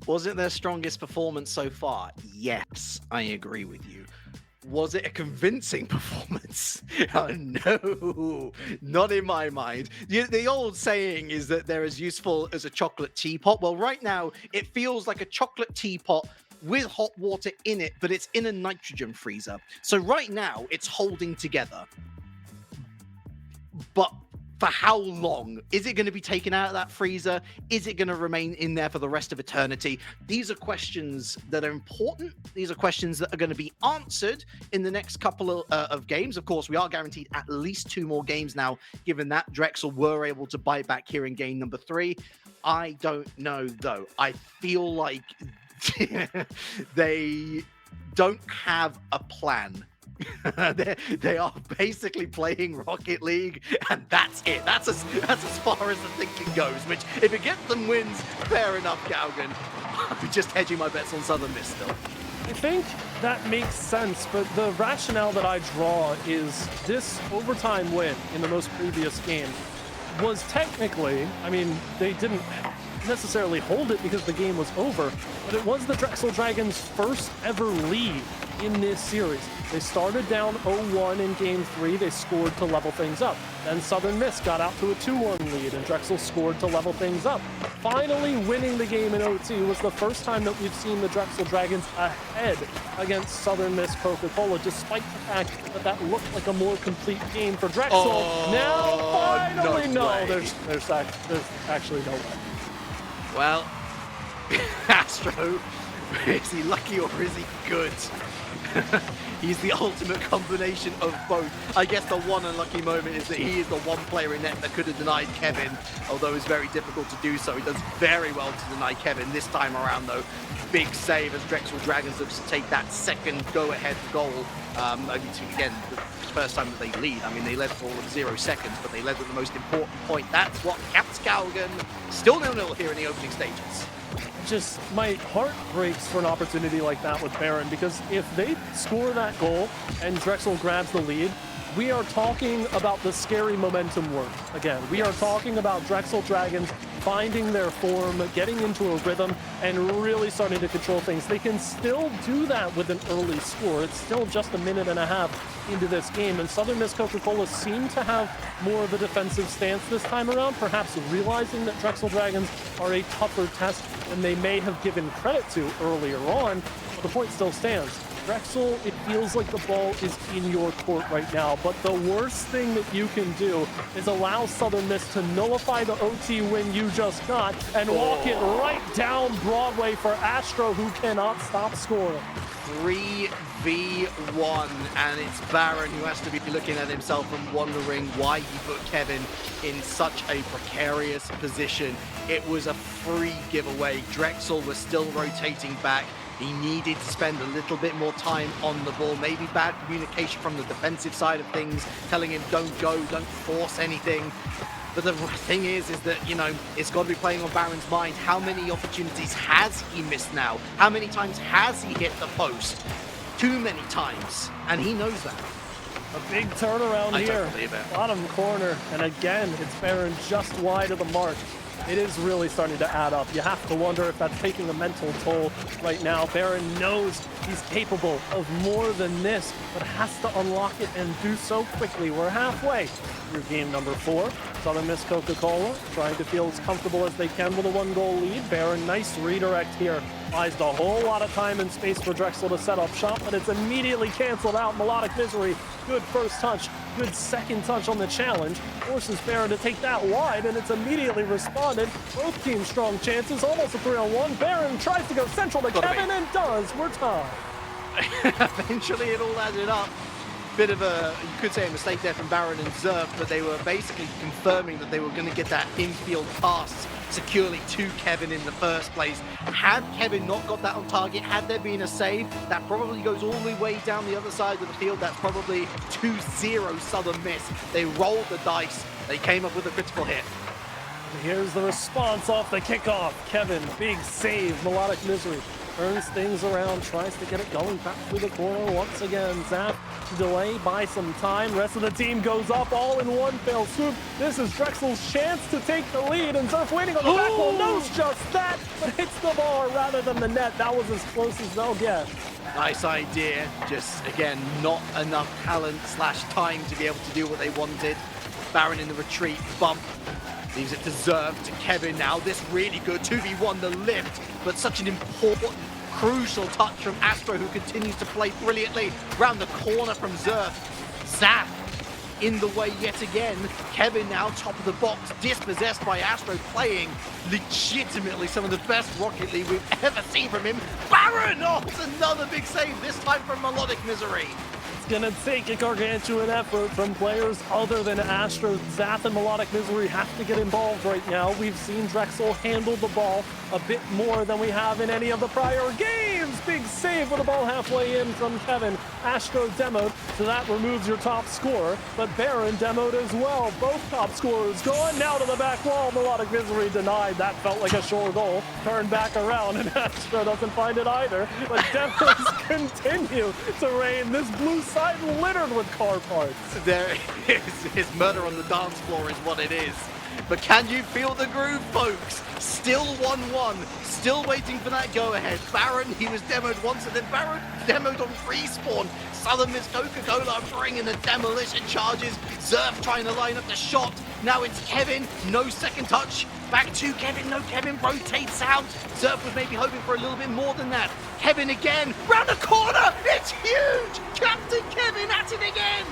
Was it their strongest performance so far? Yes, I agree with you. Was it a convincing performance? No, not in my mind. The old saying is that they're as useful as a chocolate teapot. Well, right now, it feels like a chocolate teapot with hot water in it, but it's in a nitrogen freezer. So right now, it's holding together. But for how long? Is it going to be taken out of that freezer? Is it going to remain in there for the rest of eternity? These are questions that are important. These are questions that are going to be answered in the next couple of games. Of course, we are guaranteed at least 2 more games now, given that Drexel were able to bite back here in game number 3. I don't know, though. I feel like they don't have a plan. They are basically playing Rocket League, and that's it. That's as far as the thinking goes. Which, if it gets them wins, fair enough, Gaugan. I'm just hedging my bets on Southern Miss still. I think that makes sense, but the rationale that I draw is this overtime win in the most previous game was technically, I mean, they didn't necessarily hold it because the game was over, but it was the Drexel Dragons' first ever lead in this series. They started down 0-1 in Game 3. They scored to level things up. Then Southern Miss got out to a 2-1 lead, and Drexel scored to level things up. Finally winning the game in OT was the first time that we've seen the Drexel Dragons ahead against Southern Miss Coca-Cola, despite the fact that that looked like a more complete game for Drexel. Oh, now, finally, no, there's actually no way. Well, Astro, is he lucky or is he good? He's the ultimate combination of both. I guess the one unlucky moment is that he is the one player in net that could have denied Kevin, although it's very difficult to do so. He does very well to deny Kevin this time around, though. Big save as Drexel Dragons looks to take that second go-ahead goal. Again, the first time that they lead. I mean, they led for all of 0 seconds, but they led at the most important point. That's what caps Gaugan. Still 0-0 here in the opening stages. Just, my heart breaks for an opportunity like that with Baron, because if they score that goal and Drexel grabs the lead, we are talking about the scary momentum work again. We are talking about Drexel Dragons finding their form, getting into a rhythm, and really starting to control things. They can still do that with an early score. It's still just a minute and a half into this game, and Southern Miss Coca-Cola seem to have more of a defensive stance this time around, perhaps realizing that Drexel Dragons are a tougher test than they may have given credit to earlier on. But the point still stands. Drexel, it feels like the ball is in your court right now, but the worst thing that you can do is allow Southern Miss to nullify the OT win you just got and walk it right down Broadway for Astro, who cannot stop scoring. 3v1, and it's Baron who has to be looking at himself and wondering why he put Kevin in such a precarious position. It was a free giveaway. Drexel was still rotating back. He needed to spend a little bit more time on the ball. Maybe bad communication from the defensive side of things, telling him don't go, don't force anything. But the thing is that, you know, it's got to be playing on Baron's mind. How many opportunities has he missed now? How many times has he hit the post? Too many times, and he knows that. A big turnaround here. Don't believe it. Bottom corner, and again, it's Baron just wide of the mark. It is really starting to add up. You have to wonder if that's taking a mental toll right now. Baron knows he's capable of more than this, but has to unlock it and do so quickly. We're halfway through game number 4. Southern Miss Coca-Cola trying to feel as comfortable as they can with a 1-goal lead. Baron, nice redirect here. Buys a whole lot of time and space for Drexel to set up shop, but it's immediately canceled out. Melodic Misery, good first touch, good second touch on the challenge. Forces Baron to take that wide, and it's immediately responded. Both teams strong chances, almost a 3-on-1. Baron tries to go central to Kevin and does. We're tied. Eventually it all added up. Bit of a, you could say, a mistake there from Baron and Zerf, but they were basically confirming that they were going to get that infield pass securely to Kevin in the first place. Had Kevin not got that on target, had there been a save, that probably goes all the way down the other side of the field. That's probably 2-0 Southern Miss. They rolled the dice. They came up with a critical hit. Here's the response off the kickoff. Kevin, big save. Melodic Misery turns things around, tries to get it going back through the corner once again. Zap delay by some time. Rest of the team goes up all in one fell swoop. This is Drexel's chance to take the lead, and Zerf waiting on the back wall knows just that, but hits the bar rather than the net. That was as close as they'll get. Nice idea. Just, again, not enough talent / time to be able to do what they wanted. Baron in the retreat, bump. Leaves it to Zerf, to Kevin now. This really good 2v1, the lift, but such an important Crucial touch from Astro, who continues to play brilliantly. Round the corner from Zerf. Zap in the way yet again. Kevin now top of the box, dispossessed by Astro, playing legitimately some of the best Rocket League we've ever seen from him. Baron! Oh, it's another big save, this time from Melodic Misery. It's gonna take a gargantuan effort from players other than Astro. Zath and Melodic Misery have to get involved right now. We've seen Drexel handle the ball a bit more than we have in any of the prior games. Big save with the ball halfway in from Kevin. Astro demoed, so that removes your top scorer, but Baron demoed as well. Both top scorers going now to the back wall. Melodic Misery denied. That felt like a sure goal. Turned back around, and Astro doesn't find it either. But demos continue to reign. This blue side littered with car parts. There is his murder on the dance floor is what it is. But can you feel the groove, folks? Still 1-1. Still waiting for that go-ahead. Baron, he was demoed once, and then Baron demoed on Respawn. Southern Miss Coca-Cola bringing the demolition charges. Zerf trying to line up the shot. Now it's Kevin. No second touch. Back to Kevin. No, Kevin rotates out. Zerf was maybe hoping for a little bit more than that. Kevin again. Round the corner. It's huge. Captain Kevin at it again.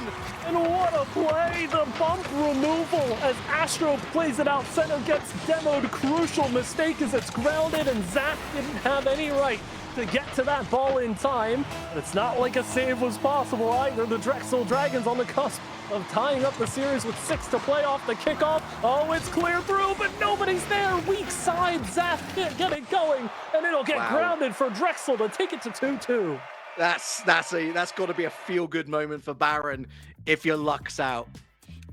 And what a play! The bump removal as Astro plays it out center, gets demoed. Crucial mistake as it's grounded, and Zach didn't have any right to get to that ball in time. But it's not like a save was possible either. The Drexel Dragons on the cusp of tying up the series with 6 to play off the kickoff. Oh, it's clear through, but nobody's there. Weak side, Zach can't get it going, and it'll get grounded for Drexel to take it to 2-2. That's got to be a feel-good moment for Baron. If your luck's out,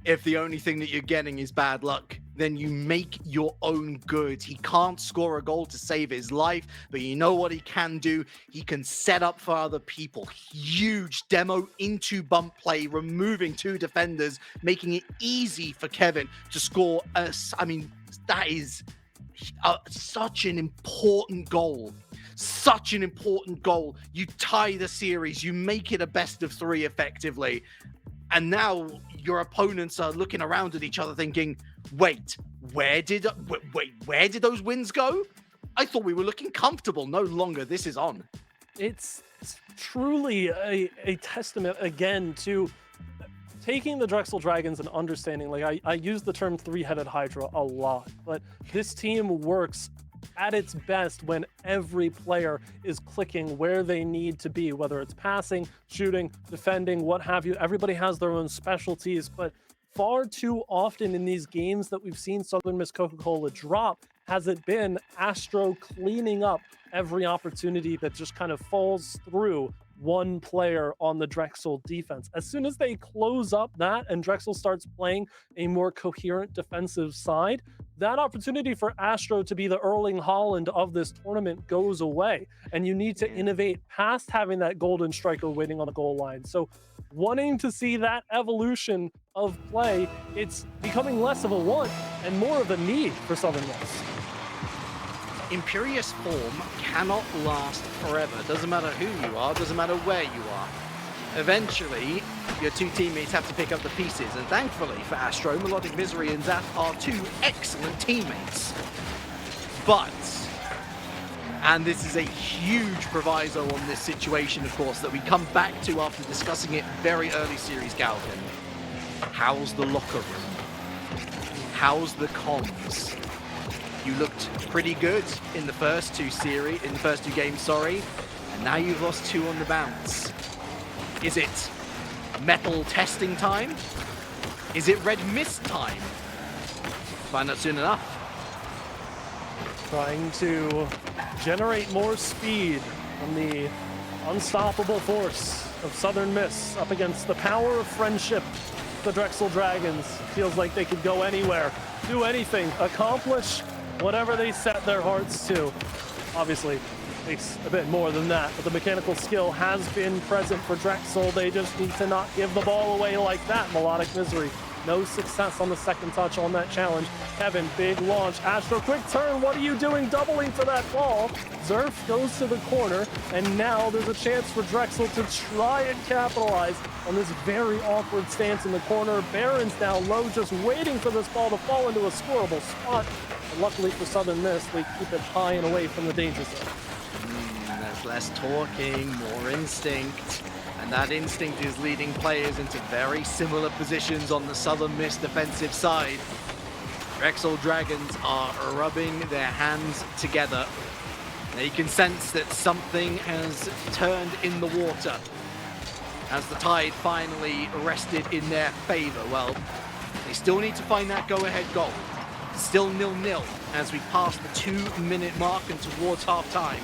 if the only thing that you're getting is bad luck, then you make your own good. He can't score a goal to save his life, but you know what he can do? He can set up for other people. Huge demo into bump play, removing 2 defenders, making it easy for Kevin to score. I mean, that is such an important goal. Such an important goal. You tie the series, you make it a best of 3 effectively. And now your opponents are looking around at each other thinking, wait, where did those wins go? I thought we were looking comfortable. No longer. This is on. It's truly a testament again to taking the Drexel Dragons and understanding, like I use the term 3-headed Hydra a lot, but this team works at its best when every player is clicking where they need to be, whether it's passing, shooting, defending, what have you. Everybody has their own specialties, but far too often in these games that we've seen Southern Miss Coca-Cola drop has it been Astro cleaning up every opportunity that just kind of falls through one player on the Drexel defense. As soon as they close up that and Drexel starts playing a more coherent defensive side, that opportunity for Astro to be the Erling Haaland of this tournament goes away. And you need to innovate past having that golden striker waiting on the goal line. So wanting to see that evolution of play, it's becoming less of a want and more of a need for Southern Miss. Imperious form cannot last forever. Doesn't matter who you are, doesn't matter where you are. Eventually, your 2 teammates have to pick up the pieces, and thankfully for Astro, Melodic Misery and Zaf are 2 excellent teammates. But, and this is a huge proviso on this situation, of course, that we come back to after discussing it very early series, Galvin. How's the locker room? How's the comms? You looked pretty good in the first 2 games, and now you've lost 2 on the bounce. Is it metal testing time? Is it red mist time? Find out soon enough. Trying to generate more speed from the unstoppable force of Southern Miss up against the power of friendship. The Drexel Dragons feels like they could go anywhere, do anything, accomplish whatever they set their hearts to. Obviously, takes a bit more than that, but the mechanical skill has been present for Drexel. They just need to not give the ball away like that. Melodic Misery, no success on the second touch on that challenge. Kevin, big launch. Astro, quick turn. What are you doing? Doubling for that ball. Zerf goes to the corner, and now there's a chance for Drexel to try and capitalize on this very awkward stance in the corner. Baron's now low, just waiting for this ball to fall into a scoreable spot. And luckily for Southern Miss, they keep it high and away from the danger zone. It's less talking, more instinct. And that instinct is leading players into very similar positions on the Southern Miss defensive side. Drexel Dragons are rubbing their hands together. They can sense that something has turned in the water as the tide finally rested in their favor. Well, they still need to find that go-ahead goal. Still 0-0 as we pass the 2-minute mark and towards half-time.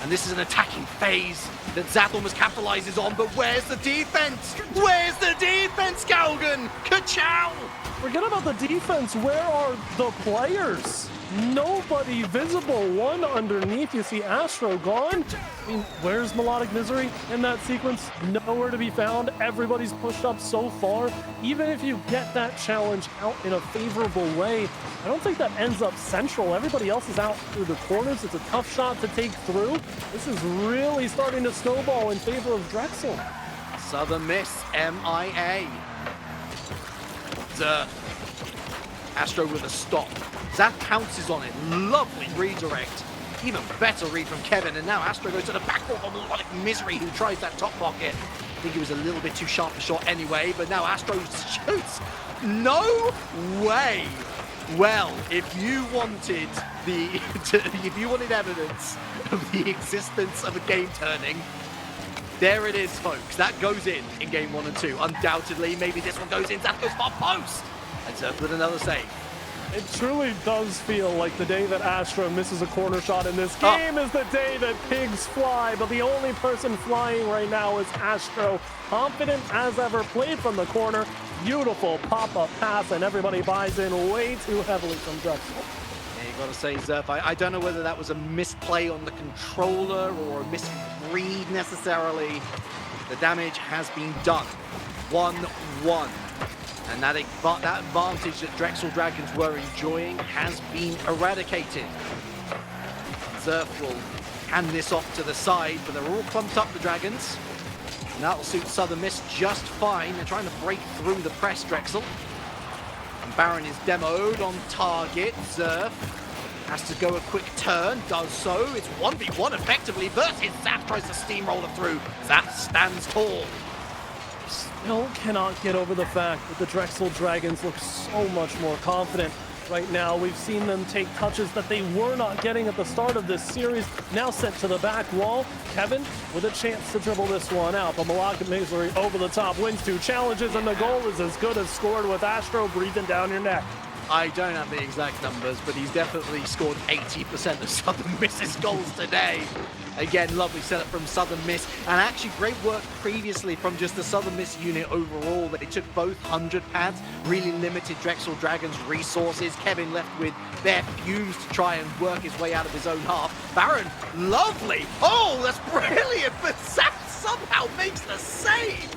And this is an attacking phase that Zath almost capitalizes on, but where's the defense? Where's the defense, Galgan? Ka-chow! Forget about the defense. Where are the players? Nobody visible. One underneath. You see Astro gone. I mean, where's Melodic Misery in that sequence? Nowhere to be found. Everybody's pushed up so far. Even if you get that challenge out in a favorable way, I don't think that ends up central. Everybody else is out through the corners. It's a tough shot to take through. This is really starting to snowball in favor of Drexel. Southern Miss, MIA. Astro with a stop. Zath pounces on it. Lovely redirect. Even better read from Kevin. And now Astro goes to the backboard for Melodic Misery, who tries that top pocket. I think he was a little bit too sharp a shot anyway, but now Astro shoots. No way. Well, if you wanted if you wanted evidence of the existence of a game turning, there it is, folks. That goes in game 1 and 2. Undoubtedly, maybe this one goes in. Zath goes far post. And Zath with another save. It truly does feel like the day that Astro misses a corner shot in this game is the day that pigs fly, but the only person flying right now is Astro. Confident as ever, played from the corner. Beautiful pop-up pass, and everybody buys in way too heavily from Drexel. Yeah, you gotta say, Zerf, I don't know whether that was a misplay on the controller or a misread necessarily. The damage has been done. 1-1. And that advantage that Drexel Dragons were enjoying has been eradicated. Zerf will hand this off to the side, but they're all clumped up, the Dragons. And that'll suit Southern Miss just fine. They're trying to break through the press, Drexel. And Baron is demoed on target. Zerf has to go a quick turn, does so. It's 1v1 effectively versus Zath, tries to steamroller through. Zath stands tall. Still cannot get over the fact that the Drexel Dragons look so much more confident right now. We've seen them take touches that they were not getting at the start of this series, now sent to the back wall. Kevin with a chance to dribble this one out, but Melodic Misery over the top wins 2 challenges, and the goal is as good as scored with Astro breathing down your neck. I don't have the exact numbers, but he's definitely scored 80% of Southern Miss's goals today. Again, lovely setup from Southern Miss, and actually great work previously from just the Southern Miss unit overall. They took both 100 pads, really limited Drexel Dragons' resources. Kevin left with bare fumes to try and work his way out of his own half. Baron, lovely! Oh, that's brilliant! But Zath somehow makes the save!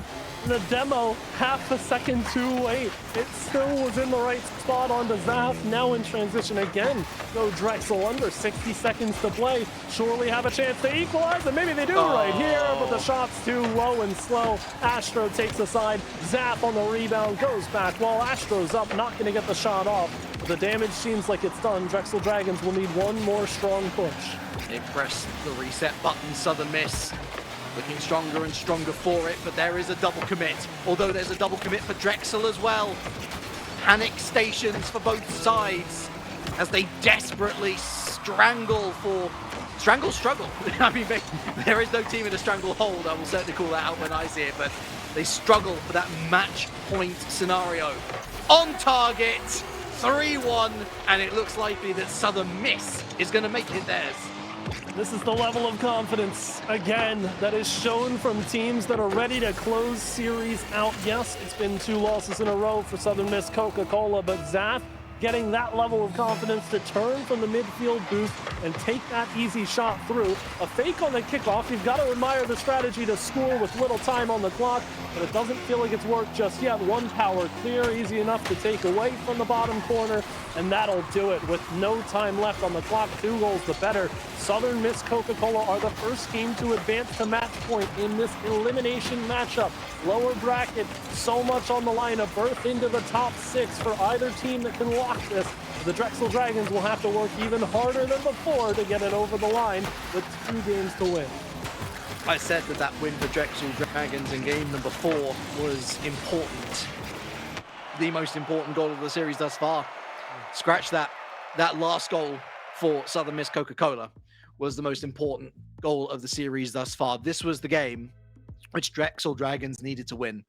The demo, half a second too late. It still was in the right spot onto Zath. Now in transition again. Go Drexel under 60 seconds to play. Surely have a chance to equalize, and maybe they do right here, but the shot's too low and slow. Astro takes the side. Zath on the rebound, goes back while Astro's up, not going to get the shot off. But the damage seems like it's done. Drexel Dragons will need one more strong push. They press the reset button, Southern Miss. Looking stronger and stronger for it, but there is a double commit. Although there's a double commit for Drexel as well. Panic stations for both sides as they desperately struggle. I mean, there is no team in a stranglehold. I will certainly call that out when I see it, but they struggle for that match point scenario. On target, 3-1, and it looks likely that Southern Miss is going to make it theirs. This is the level of confidence, again, that is shown from teams that are ready to close series out. Yes, it's been 2 losses in a row for Southern Miss Coca-Cola, but Zath getting that level of confidence to turn from the midfield boost and take that easy shot through. A fake on the kickoff. You've got to admire the strategy to score with little time on the clock, but it doesn't feel like it's worked just yet. One power clear, easy enough to take away from the bottom corner, and that'll do it with no time left on the clock. 2 goals the better. Southern Miss Coca-Cola are the first team to advance to match point in this elimination matchup. Lower bracket, so much on the line, a berth into the top 6 for either team that can lock this. the Drexel Dragons will have to work even harder than before to get it over the line with 2 games to win. I said that win for Drexel Dragons in game number 4 was important. The most important goal of the series thus far. Scratch that. That last goal for Southern Miss Coca-Cola was the most important goal of the series thus far. This was the game which Drexel Dragons needed to win.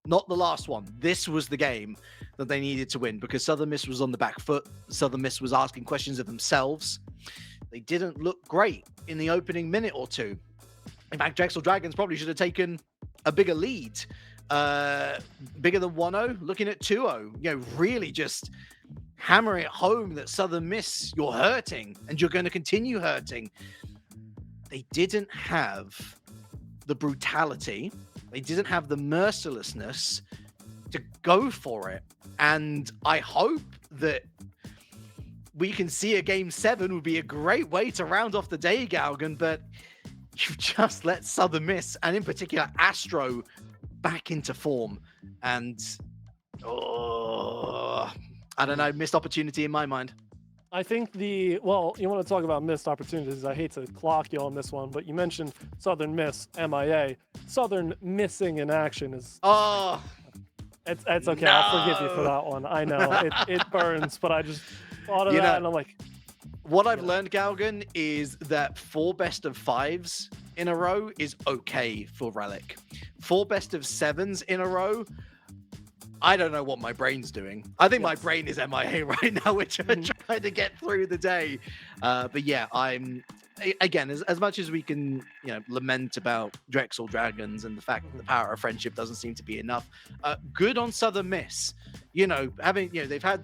Not the last one. This was the game that they needed to win because Southern Miss was on the back foot. Southern Miss was asking questions of themselves. They didn't look great in the opening minute or two. In fact, Drexel Dragons probably should have taken a bigger lead. Bigger than 1-0, looking at 2-0. You know, really just hammer it home that Southern Miss, you're hurting and you're going to continue hurting. They didn't have the brutality. They didn't have the mercilessness to go for it. And I hope that we can see a game 7 would be a great way to round off the day, Galgan, but you've just let Southern Miss, and in particular Astro, back into form. And, I don't know, missed opportunity in my mind. I think well, you want to talk about missed opportunities. I hate to clock you on this one, but you mentioned Southern Miss, MIA. Southern missing in action is... Oh! It's okay. No. I'll forgive you for that one. I know, it burns, but I just thought of that and I'm like... What I've learned, Galgan, is that 4 best of 5s in a row is okay for Relic. 4 best of 7s in a row, I don't know what my brain's doing. I think my brain is MIA right now, which I'm trying to get through the day. But yeah, I'm again, as much as we can, lament about Drexel Dragons and the fact that the power of friendship doesn't seem to be enough. Good on Southern Miss. They've had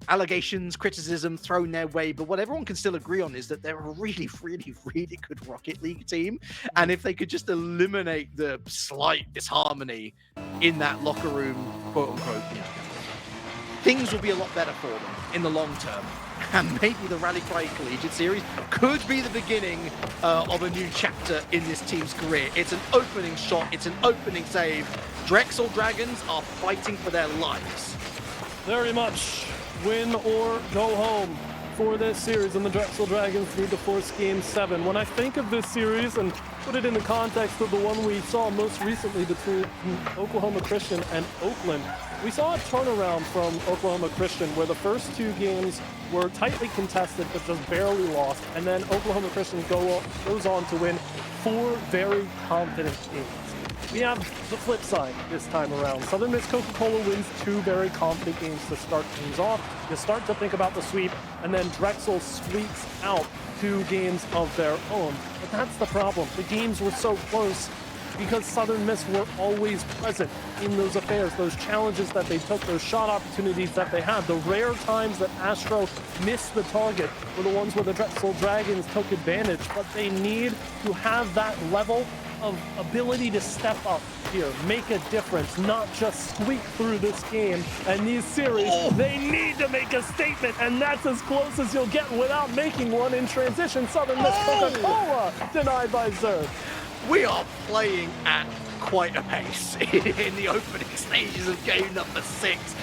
allegations, criticism thrown their way, but what everyone can still agree on is that they're a really, really, really good Rocket League team. And if they could just eliminate the slight disharmony in that locker room, quote unquote, things will be a lot better for them in the long term. And maybe the Rally Cry Collegiate Series could be the beginning of a new chapter in this team's career. It's an opening shot, it's an opening save. Drexel Dragons are fighting for their lives. Very much. Win or go home for this series, and the Drexel Dragons need to force game 7. When I think of this series and put it in the context of the one we saw most recently between Oklahoma Christian and Oakland, we saw a turnaround from Oklahoma Christian where the first 2 games were tightly contested but just barely lost, and then Oklahoma Christian goes on to win 4 very confident games. We have the flip side this time around. Southern Miss Coca-Cola wins 2 very confident games to start things off. You start to think about the sweep, and then Drexel squeaks out 2 games of their own. But that's the problem. The games were so close because Southern Miss were always present in those affairs, those challenges that they took, those shot opportunities that they had. The rare times that Astro missed the target were the ones where the Drexel Dragons took advantage, but they need to have that level of ability to step up here, make a difference, not just squeak through this game and these series. They need to make a statement, and that's as close as you'll get without making one in transition. Southern Miss Coca-Cola denied by Zerg. We are playing at quite a pace in the opening stages of game number 6.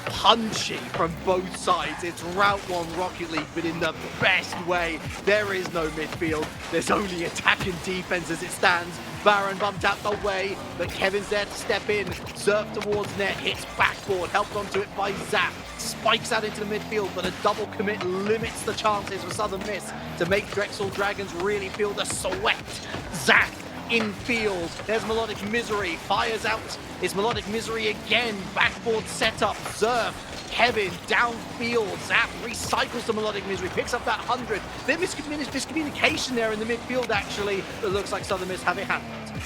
Punchy from both sides. It's Route 1 Rocket League, but in the best way. There is no midfield. There's only attack and defense as it stands. Baron bumped out the way, but Kevin's there to step in. Zerf towards net, hits backboard, helped onto it by Zap. Spikes out into the midfield, but a double commit limits the chances for Southern Miss to make Drexel Dragons really feel the sweat. Zap infield, there's Melodic Misery, fires out, it's Melodic Misery again, backboard setup, Zerf, Kevin, downfield, Zap recycles the Melodic Misery, picks up that 100, bit miscommunication there in the midfield actually, that looks like Southern Miss have it handled.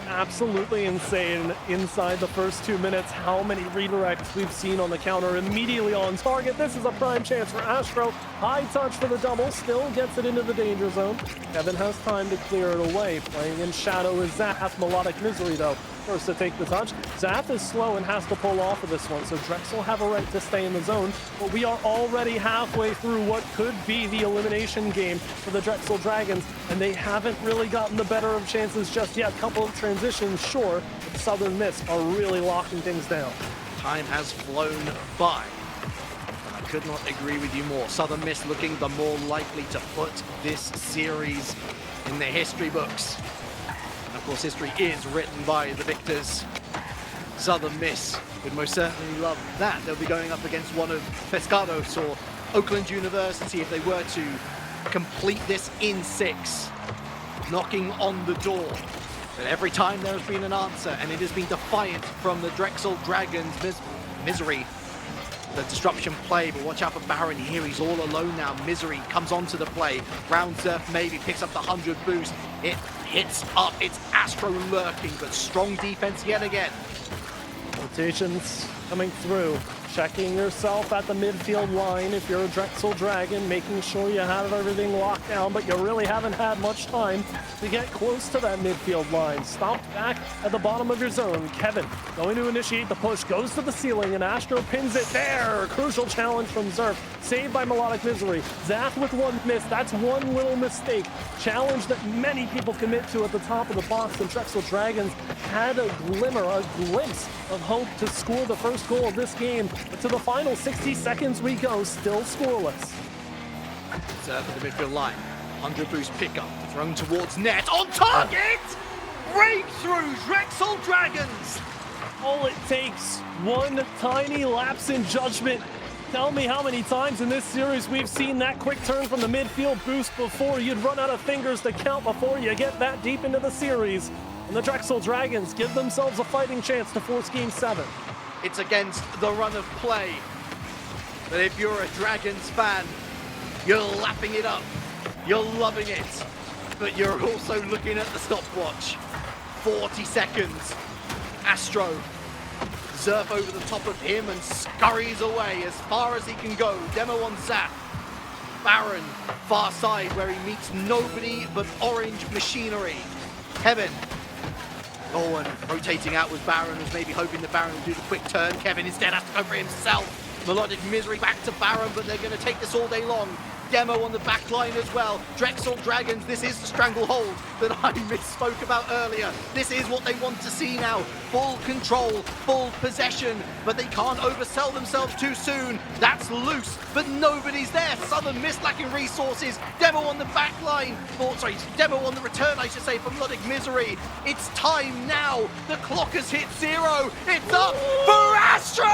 Absolutely insane inside the first 2 minutes how many redirects we've seen on the counter immediately on target. This is a prime chance for Astro. High touch for the double, still gets it into the danger zone. Kevin has time to clear it away. Playing in shadow is Zap. Melodic Misery though, first to take the touch. Zap is slow and has to pull off of this one, so Drexel have a right to stay in the zone, but we are already halfway through what could be the elimination game for the Drexel Dragons, and they haven't really gotten the better of chances just yet. Couple of transitions, sure, but Southern Miss are really locking things down. Time has flown by. could not agree with you more. Southern Miss looking the more likely to put this series in the history books. And of course, history is written by the victors. Southern Miss would most certainly love that. They'll be going up against one of Pescados or Oakland University if they were to complete this in 6, knocking on the door. But every time there has been an answer, and it has been defiant from the Drexel Dragons. Misery, the disruption play, but watch out for Baron here. He's all alone now. Misery comes onto the play. Round Surf maybe picks up the 100 boost. It hits up. It's Astro lurking, but strong defense yet again. Rotations coming through. Checking yourself at the midfield line if you're a Drexel Dragon, making sure you have everything locked down, but you really haven't had much time to get close to that midfield line. Stomped back at the bottom of your zone. Kevin going to initiate the push, goes to the ceiling, and Astro pins it there. Crucial challenge from Zerf, saved by Melodic Misery. Zath with one miss. That's one little mistake. Challenge that many people commit to at the top of the box, and Drexel Dragons had a glimmer, a glimpse of hope to score the first goal of this game. But to the final 60 seconds we go, still scoreless. Zerf at the midfield line. 100 boost pickup, thrown towards net, on target! Breakthrough, Drexel Dragons! All it takes, one tiny lapse in judgment. Tell me how many times in this series we've seen that quick turn from the midfield boost before. You'd run out of fingers to count before you get that deep into the series. And the Drexel Dragons give themselves a fighting chance to force Game 7. It's against the run of play. But if you're a Dragons fan, you're lapping it up. You're loving it. But you're also looking at the stopwatch. 40 seconds. Astro. Zerf over the top of him and scurries away as far as he can go. Demo on Zap. Baron, far side where he meets nobody but orange machinery. Kevin. Oh, and rotating out with Baron, was maybe hoping that Baron would do the quick turn. Kevin instead has to go for himself. Melodic Misery back to Baron, but they're going to take this all day long. Demo on the back line as well. Drexel Dragons, this is the stranglehold that I misspoke about earlier. This is what they want to see now. Full control, full possession, but they can't oversell themselves too soon. That's loose, but nobody's there. Southern Miss lacking resources. Demo on the back line. Demo on the return, I should say, for Melodic Misery. It's time now. The clock has hit 0. It's up for Astro!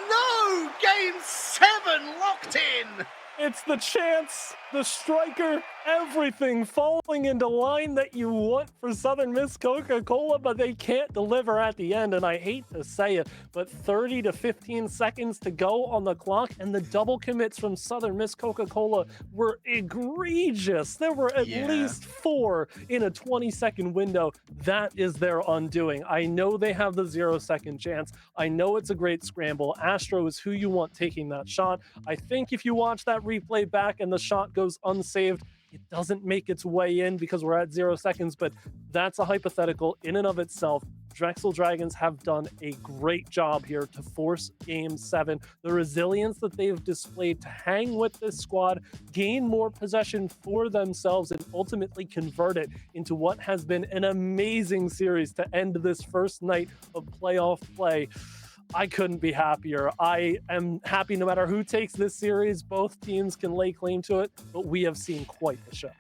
No! Game 7 locked in! It's the chance, the striker, everything falling into line that you want for Southern Miss Coca-Cola, but they can't deliver at the end. And I hate to say it, but 30 to 15 seconds to go on the clock, and the double commits from Southern Miss Coca-Cola were egregious. There were at least 4 in a 20-second window. That is their undoing. I know they have the 0-second chance. I know it's a great scramble. Astro is who you want taking that shot. I think if you watch that replay back and the shot goes unsaved, it doesn't make its way in because we're at 0 seconds, but that's a hypothetical in and of itself. Drexel Dragons have done a great job here to force Game 7. The resilience that they've displayed to hang with this squad, gain more possession for themselves, and ultimately convert it into what has been an amazing series to end this first night of playoff play. I couldn't be happier. I am happy no matter who takes this series. Both teams can lay claim to it, but we have seen quite the show.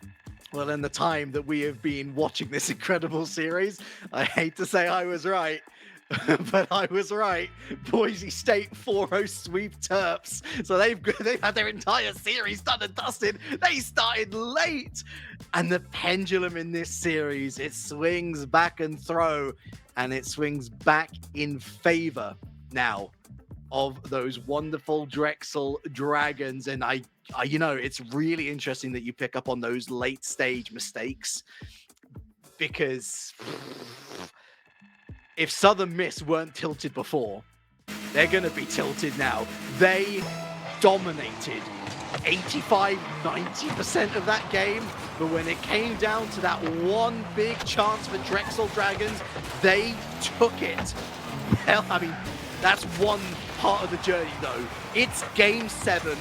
Well, in the time that we have been watching this incredible series, I hate to say I was right, but I was right. Boise State 4-0 sweep Terps. So they've had their entire series done and dusted. They started late. And the pendulum in this series, it swings back and throw, and it swings back in favor now of those wonderful Drexel Dragons. And I it's really interesting that you pick up on those late stage mistakes, because if Southern Miss weren't tilted before, they're going to be tilted now. They dominated 85-90% of that game, but when it came down to that one big chance for Drexel Dragons, they took it. Well, I mean, that's one part of the journey, though. It's Game 7,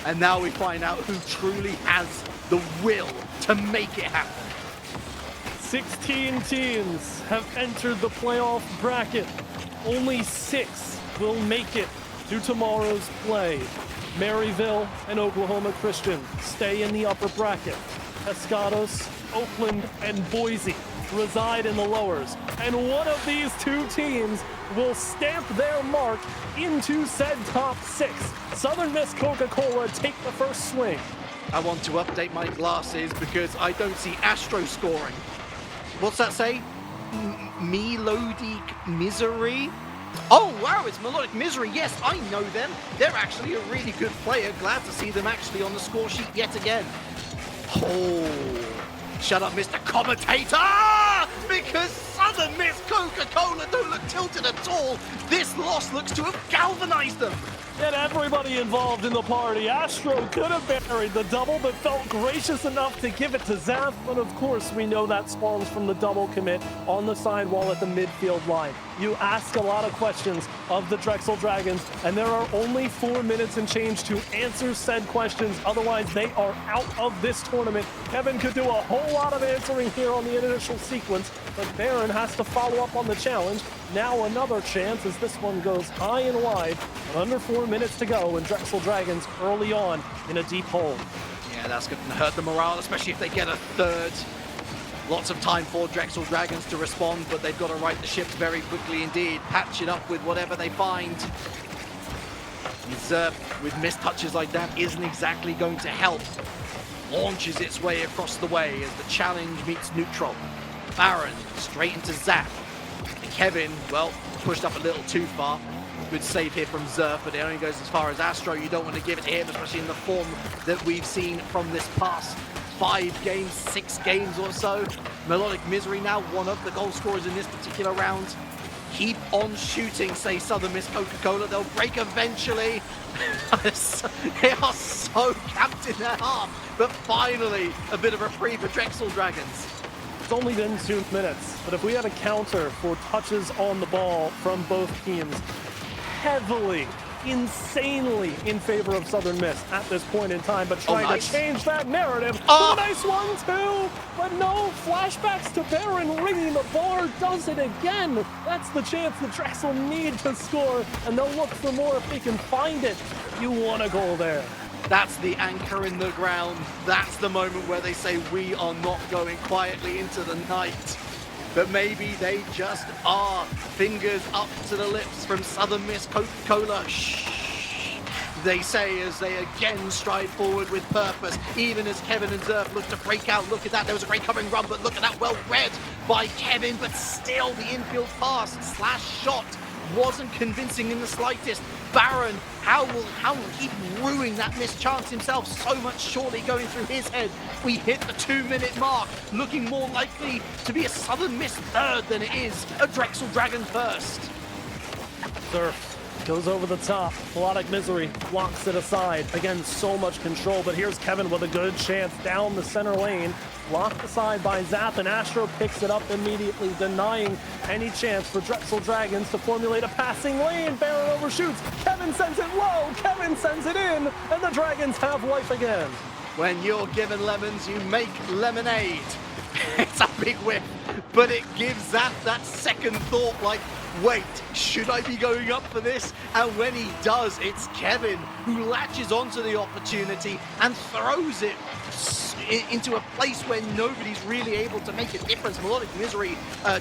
and now we find out who truly has the will to make it happen. 16 teams have entered the playoff bracket. Only 6 will make it to tomorrow's play. Maryville and Oklahoma Christian stay in the upper bracket. Pescados, Oakland, and Boise reside in the lowers. And one of these two teams will stamp their mark into said top 6. Southern Miss Coca-Cola take the first swing. I want to update my glasses because I don't see Astro scoring. What's that say? Melodic Misery? Oh, wow, it's Melodic Misery. Yes, I know them. They're actually a really good player. Glad to see them actually on the score sheet yet again. Oh, shut up, Mr. Commentator! Because Southern Miss Coca-Cola don't look tilted at all. This loss looks to have galvanized them. And everybody involved in the party. Astro could have buried the double, but felt gracious enough to give it to Zap. But of course, we know that spawns from the double commit on the sidewall at the midfield line. You ask a lot of questions of the Drexel Dragons, and there are only 4 minutes and change to answer said questions. Otherwise, they are out of this tournament. Kevin could do a whole lot of answering here on the initial sequence, but Baron has to follow up on the challenge. Now another chance as this one goes high and wide. But under 4 minutes to go, and Drexel Dragons early on in a deep hole. Yeah, that's going to hurt the morale, especially if they get a third. Lots of time for Drexel Dragons to respond, but they've got to right the ship very quickly indeed. Patch it up with whatever they find. Zerp, with missed touches like that, isn't exactly going to help. Launches its way across the way as the challenge meets neutral. Baron straight into Zap. And Kevin, well, pushed up a little too far. Good save here from Zerf, but it only goes as far as Astro. You don't want to give it to him, especially in the form that we've seen from this past 5 games, 6 games or so. Melodic Misery now one of the goal scorers in this particular round. Keep on shooting, say Southern Miss Coca-Cola. They'll break eventually. They are so capped in their half. But finally, a bit of a reprieve for Drexel Dragons. It's only been 2 minutes, but if we had a counter for touches on the ball from both teams, heavily, insanely in favor of Southern Miss at this point in time, but trying to change that narrative. Oh, nice one too, but no, flashbacks to Baron ringing the bar does it again. That's the chance that Drexel need to score, and they'll look for more if they can find it. You want a goal there. That's the anchor in the ground. That's the moment where they say, we are not going quietly into the night. But maybe they just are. Fingers up to the lips from Southern Miss Coca-Cola. Shh, they say as they again stride forward with purpose, even as Kevin and Zerf look to break out. Look at that, there was a great covering run, but look at that, well read by Kevin, but still the infield pass / shot wasn't convincing in the slightest. Baron, how will he ruin that missed chance himself? So much surely going through his head. We hit the 2-minute mark, looking more likely to be a Southern Miss third than it is a Drexel Dragon first. Surf goes over the top. Melodic Misery blocks it aside. Again, so much control, but here's Kevin with a good chance down the center lane. Blocked aside by Zap, and Astro picks it up immediately, denying any chance for Drexel Dragons to formulate a passing lane. Baron overshoots. Kevin sends it low. Kevin sends it in, and the Dragons have life again. When you're given lemons, you make lemonade. It's a big whip, but it gives Zap that second thought, like, wait, should I be going up for this? And when he does, it's Kevin who latches onto the opportunity and throws it into a place where nobody's really able to make a difference. Melodic Misery,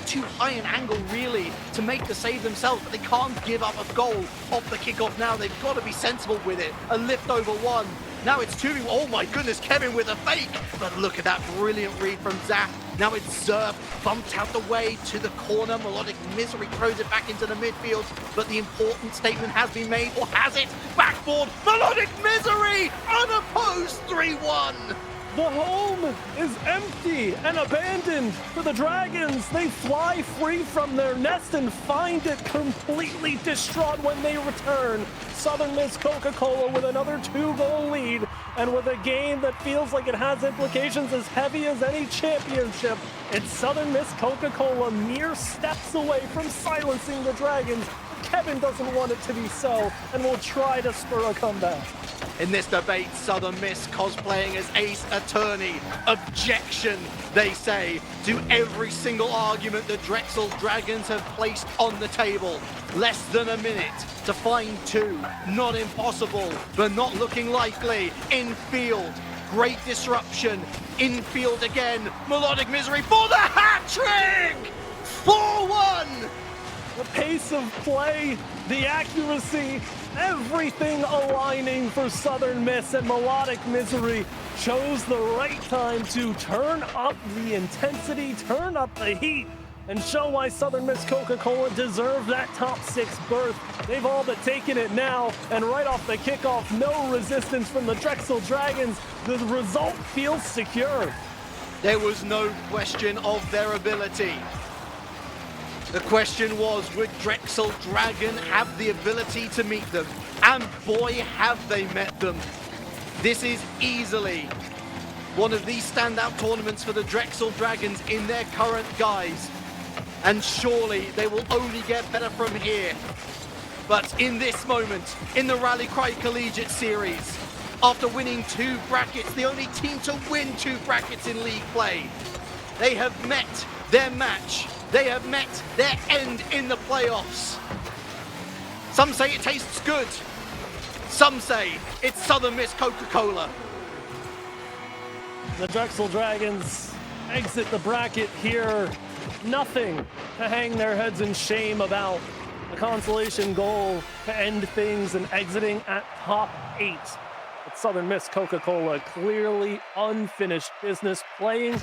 too high an angle really to make the save themselves, but they can't give up a goal off the kickoff now. They've got to be sensible with it. A lift over one. Now it's 2. Oh my goodness, Kevin with a fake. But look at that brilliant read from Zap. Now it's Zerp, bumped out the way to the corner. Melodic Misery throws it back into the midfield. But the important statement has been made, or has it? Backboard, Melodic Misery, unopposed 3-1. The home is empty and abandoned for the Dragons. They fly free from their nest and find it completely distraught when they return. Southern Miss Coca-Cola with another 2-goal lead, and with a game that feels like it has implications as heavy as any championship. It's Southern Miss Coca-Cola mere steps away from silencing the Dragons. Kevin doesn't want it to be so, and will try to spur a comeback. in this debate. Southern Miss cosplaying as Ace Attorney. Objection, they say, to every single argument the Drexel Dragons have placed on the table. Less than a minute to find two. Not impossible, but not looking likely. Infield, great disruption. Infield again. Melodic Misery for the hat trick! 4-1! The pace of play, the accuracy, everything aligning for Southern Miss, and Melodic Misery chose the right time to turn up the intensity, turn up the heat, and show why Southern Miss Coca-Cola deserve that top 6 berth. They've all but taken it now, and right off the kickoff, no resistance from the Drexel Dragons. The result feels secure. There was no question of their ability. The question was, would Drexel Dragon have the ability to meet them? And boy, have they met them. This is easily one of the standout tournaments for the Drexel Dragons in their current guise. And surely they will only get better from here. But in this moment, in the Rally Cry Collegiate Series, after winning 2 brackets, the only team to win 2 brackets in league play, they have met their match. They have met their end in the playoffs. Some say it tastes good. Some say it's Southern Miss Coca-Cola. The Drexel Dragons exit the bracket here. Nothing to hang their heads in shame about. The consolation goal to end things and exiting at top 8. But Southern Miss Coca-Cola clearly unfinished business, playing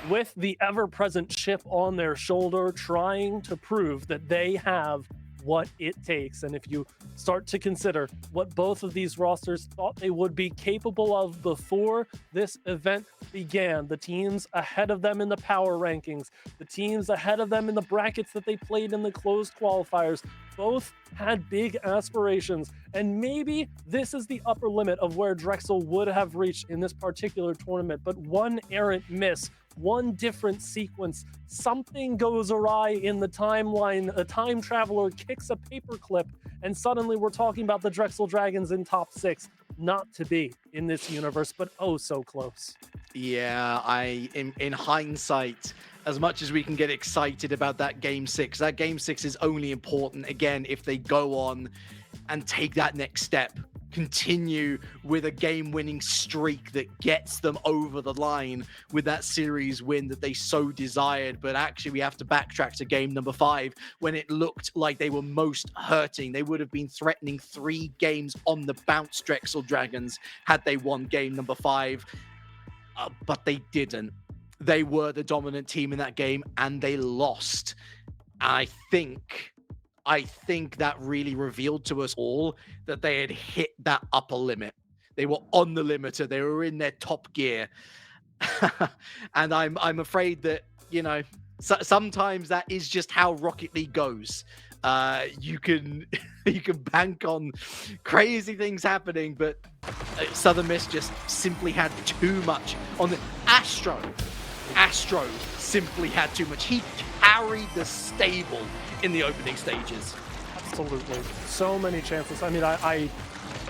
with the ever-present chip on their shoulder, trying to prove that they have what it takes. And if you start to consider what both of these rosters thought they would be capable of before this event began, the teams ahead of them in the power rankings, the teams ahead of them in the brackets that they played in the closed qualifiers, both had big aspirations. And maybe this is the upper limit of where Drexel would have reached in this particular tournament. But one errant miss, one different sequence, something goes awry in the timeline, a time traveler kicks a paperclip, and suddenly we're talking about the Drexel Dragons in top 6. Not to be in this universe, but oh so close. Yeah, in hindsight, as much as we can get excited about that game 6, that game 6 is only important, again, if they go on and take that next step. Continue with a game-winning streak that gets them over the line with that series win that they so desired. But actually, we have to backtrack to game number 5 when it looked like they were most hurting. They would have been threatening 3 games on the bounce, Drexel Dragons, had they won game number 5. But they didn't. They were the dominant team in that game, and they lost. I think that really revealed to us all that they had hit that upper limit. They were on the limiter. They were in their top gear. And I'm afraid that, you know, sometimes that is just how Rocket League goes. You can bank on crazy things happening, but Southern Miss just simply had too much on the Astro simply had too much. He carried the stable in the opening stages. Absolutely. So many chances. I mean, I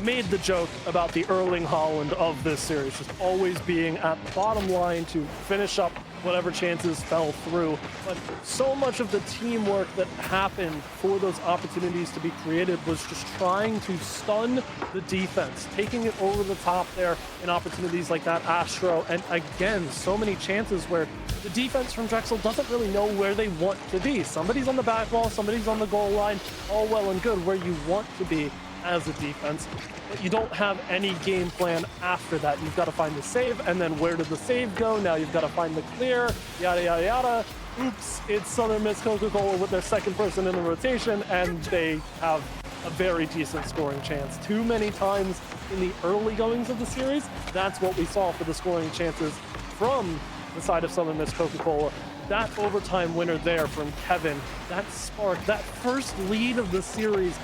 made the joke about the Erling Haaland of this series, just always being at the bottom line to finish up whatever chances fell through. But so much of the teamwork that happened for those opportunities to be created was just trying to stun the defense, taking it over the top there in opportunities like that Astro. And again, so many chances where the defense from Drexel doesn't really know where they want to be. Somebody's on the back wall, somebody's on the goal line, all well and good where you want to be as a defense, but you don't have any game plan after that. You've got to find the save, and then where did the save go? Now you've got to find the clear, yada, yada, yada. Oops, it's Southern Miss Coca-Cola with their second person in the rotation, and they have a very decent scoring chance. Too many times in the early goings of the series, that's what we saw for the scoring chances from the side of Southern Miss Coca-Cola. That overtime winner there from Kevin, that spark, that first lead of the series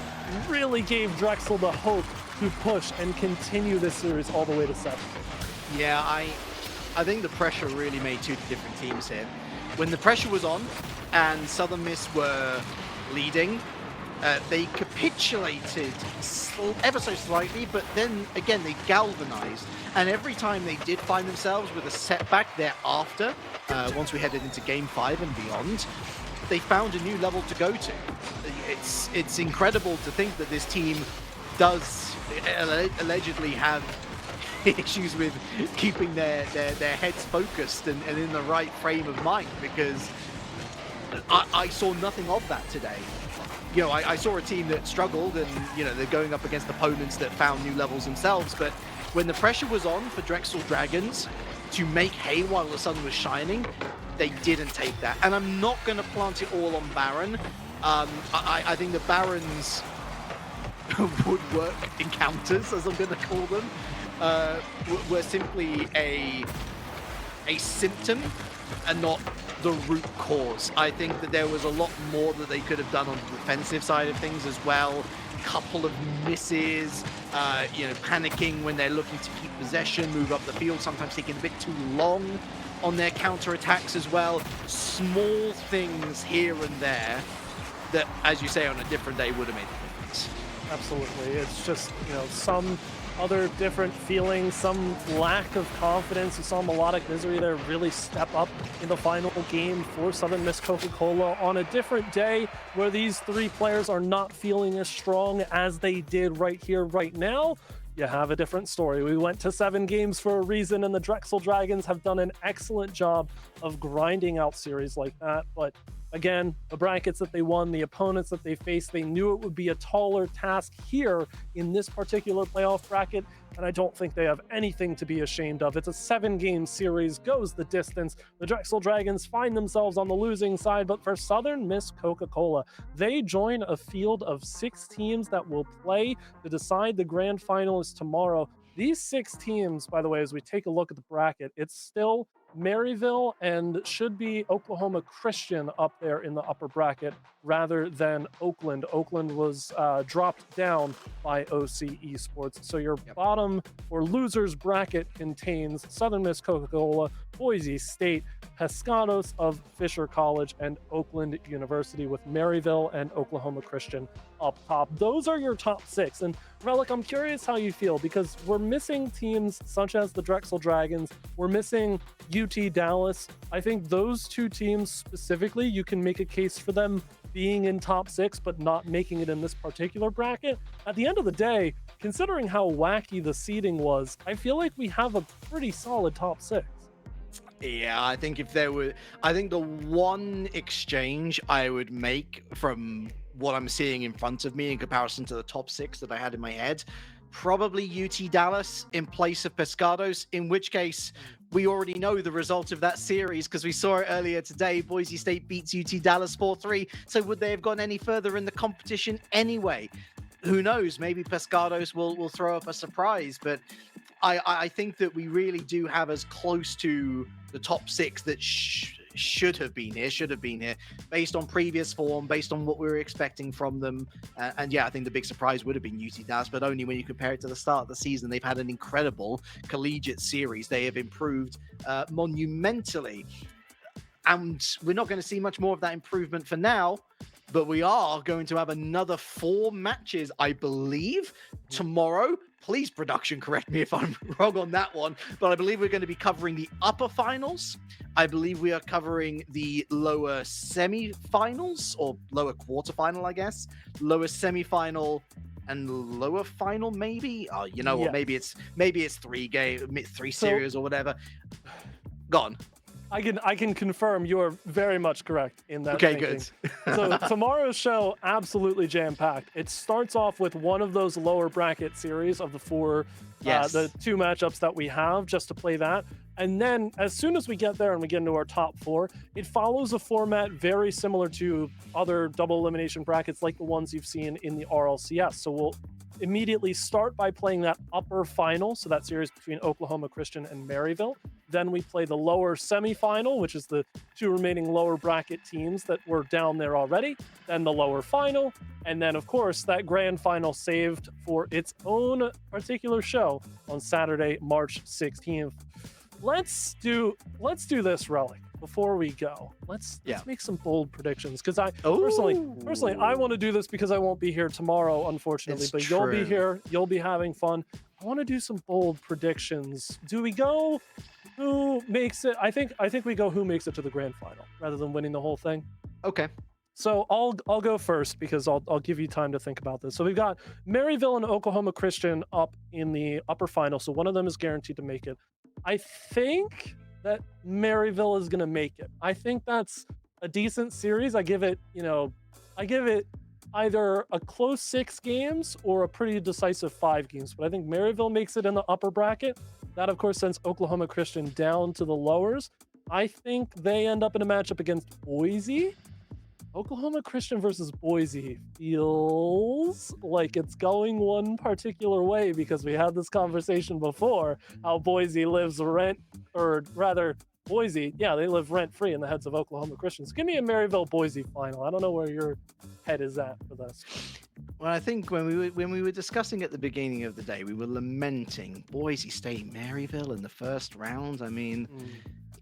really gave Drexel the hope to push and continue this series all the way to 7. Yeah, I think the pressure really made 2 different teams here. When the pressure was on and Southern Miss were leading, they capitulated ever so slightly, but then again they galvanized. And every time they did find themselves with a setback thereafter, once we headed into Game 5 and beyond, they found a new level to go to. It's incredible to think that this team does allegedly have issues with keeping their heads focused and in the right frame of mind, because I saw nothing of that today. You know, I saw a team that struggled and, you know, they're going up against opponents that found new levels themselves, but when the pressure was on for Drexel Dragons to make hay while the sun was shining, they didn't take that. And I'm not going to plant it all on Baron. I think the Baron's woodwork encounters, as I'm going to call them, were simply a symptom and not the root cause. I think that there was a lot more that they could have done on the defensive side of things as well. Couple of misses, you know, panicking when they're looking to keep possession, move up the field, sometimes taking a bit too long on their counter-attacks as well. Small things here and there that, as you say, on a different day would have made a difference. Absolutely. It's just, you know, some other different feelings, some lack of confidence. You saw Melodic Misery there really step up in the final game for Southern Miss Coca-Cola on a different day where these three players are not feeling as strong as they did right here, right now. You have a different story. We went to 7 games for a reason, and the Drexel Dragons have done an excellent job of grinding out series like that. But again, the brackets that they won, the opponents that they faced, they knew it would be a taller task here in this particular playoff bracket, and I don't think they have anything to be ashamed of. It's a 7-game series, goes the distance. The Drexel Dragons find themselves on the losing side, but for Southern Miss Coca-Cola, they join a field of 6 teams that will play to decide the grand finalists tomorrow. These 6 teams, by the way, as we take a look at the bracket, it's still Maryville and should be Oklahoma Christian up there in the upper bracket rather than Oakland. Oakland was dropped down by OC Esports. So your bottom or losers bracket contains Southern Miss Coca-Cola, Boise State, Pescados of Fisher College, and Oakland University, with Maryville and Oklahoma Christian up top. Those are your top 6. And Relic, I'm curious how you feel, because we're missing teams such as the Drexel Dragons. We're missing UT Dallas. I think those 2 teams specifically, you can make a case for them being in top 6, but not making it in this particular bracket. At the end of the day, considering how wacky the seeding was, I feel like we have a pretty solid top 6. Yeah, I think the one exchange I would make from what I'm seeing in front of me in comparison to the top 6 that I had in my head, probably UT Dallas in place of Pescados, in which case we already know the result of that series because we saw it earlier today. Boise State beats UT Dallas 4-3. So would they have gone any further in the competition anyway? Who knows? Maybe Pescados will throw up a surprise, but I think that we really do have as close to the top 6 that should have been here, based on previous form, based on what we were expecting from them. And yeah, I think the big surprise would have been UT Dallas, but only when you compare it to the start of the season. They've had an incredible collegiate series. They have improved monumentally. And we're not going to see much more of that improvement for now, but we are going to have another 4 matches, I believe, tomorrow. Please, production, correct me if I'm wrong on that one, but I believe we're going to be covering the upper finals. I believe we are covering the lower semi-finals, or lower quarterfinal, I guess. Lower semi-final and lower final, maybe? Oh, you know what? Maybe it's 3 series or whatever. Go on. I can confirm you are very much correct in that. Okay, thinking. good. So tomorrow's show, absolutely jam-packed. It starts off with one of those lower bracket series of the 4, the 2 matchups that we have, just to play that. And then as soon as we get there and we get into our top 4, it follows a format very similar to other double elimination brackets like the ones you've seen in the RLCS. So we'll immediately start by playing that upper final, so that series between Oklahoma Christian and Maryville. Then we play the lower semifinal, which is the 2 remaining lower bracket teams that were down there already. Then the lower final, and then of course that grand final saved for its own particular show on Saturday, March 16th. Let's do this, Relic. before we go, let's make some bold predictions, because I Ooh. personally I want to do this because I won't be here tomorrow, unfortunately. It's but you'll be true. here, you'll be having fun. I want to do some bold predictions. Do we go who makes it? I think we go who makes it to the grand final rather than winning the whole thing. Okay. So I'll go first because I'll give you time to think about this. So we've got Maryville and Oklahoma Christian up in the upper final. So one of them is guaranteed to make it. I think that Maryville is going to make it. I think that's a decent series. I give it either a close 6 games or a pretty decisive 5 games. But I think Maryville makes it in the upper bracket. That, of course, sends Oklahoma Christian down to the lowers. I think they end up in a matchup against Boise. Oklahoma Christian versus Boise feels like it's going one particular way, because we had this conversation before, how Boise lives Boise, they live rent-free in the heads of Oklahoma Christians. Give me a Maryville-Boise final. I don't know where your head is at for this. Well, I think when we were discussing at the beginning of the day, we were lamenting Boise State, Maryville in the first round. I mean,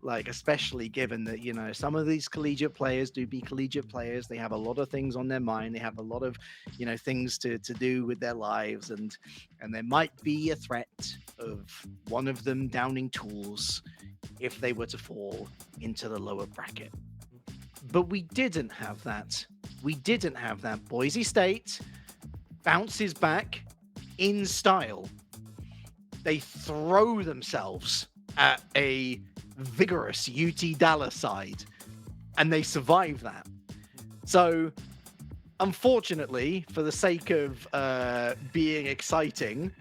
like, especially given that, some of these collegiate players do be collegiate players. They have a lot of things on their mind. They have a lot of, things to do with their lives. And there might be a threat of one of them downing tools if they were to fall into the lower bracket. But we didn't have that. Boise State bounces back in style. They throw themselves at a vigorous UT Dallas side, and they survive that. So, unfortunately, for the sake of being exciting,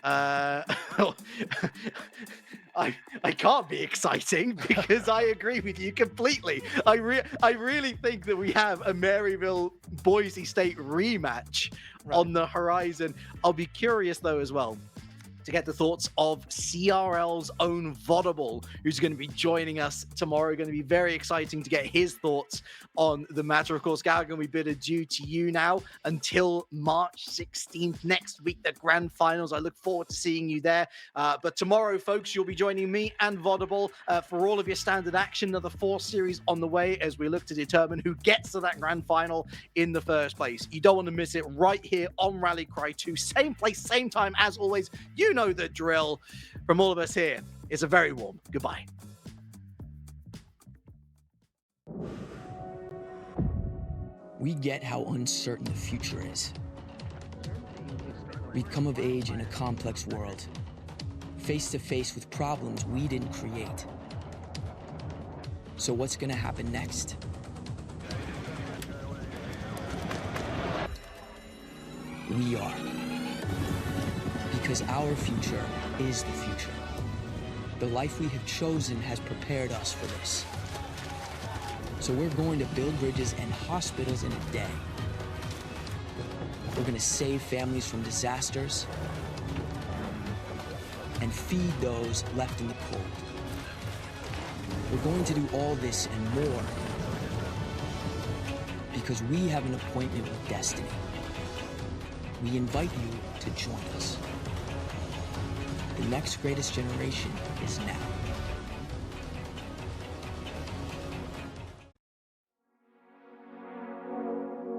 I can't be exciting because I agree with you completely. I really think that we have a Maryville Boise State rematch on the horizon. I'll be curious though as well to get the thoughts of CRL's own Vodable, who's going to be joining us tomorrow. Going to be very exciting to get his thoughts on the matter. Of course, Gallagher, we bid adieu to you now until March 16th next week, the grand finals. I look forward to seeing you there. But tomorrow, folks, you'll be joining me and Vodable for all of your standard action. Another 4 series on the way as we look to determine who gets to that grand final in the first place. You don't want to miss it right here on Rally Cry 2. Same place, same time as always. You know the drill. From all of us here, it's a very warm goodbye. We get how uncertain the future is. We've come of age in a complex world, face to face with problems we didn't create. So what's gonna happen next? We are. Because our future is the future. The life we have chosen has prepared us for this. So we're going to build bridges and hospitals in a day. We're going to save families from disasters and feed those left in the cold. We're going to do all this and more because we have an appointment with destiny. We invite you to join us. The next greatest generation is now.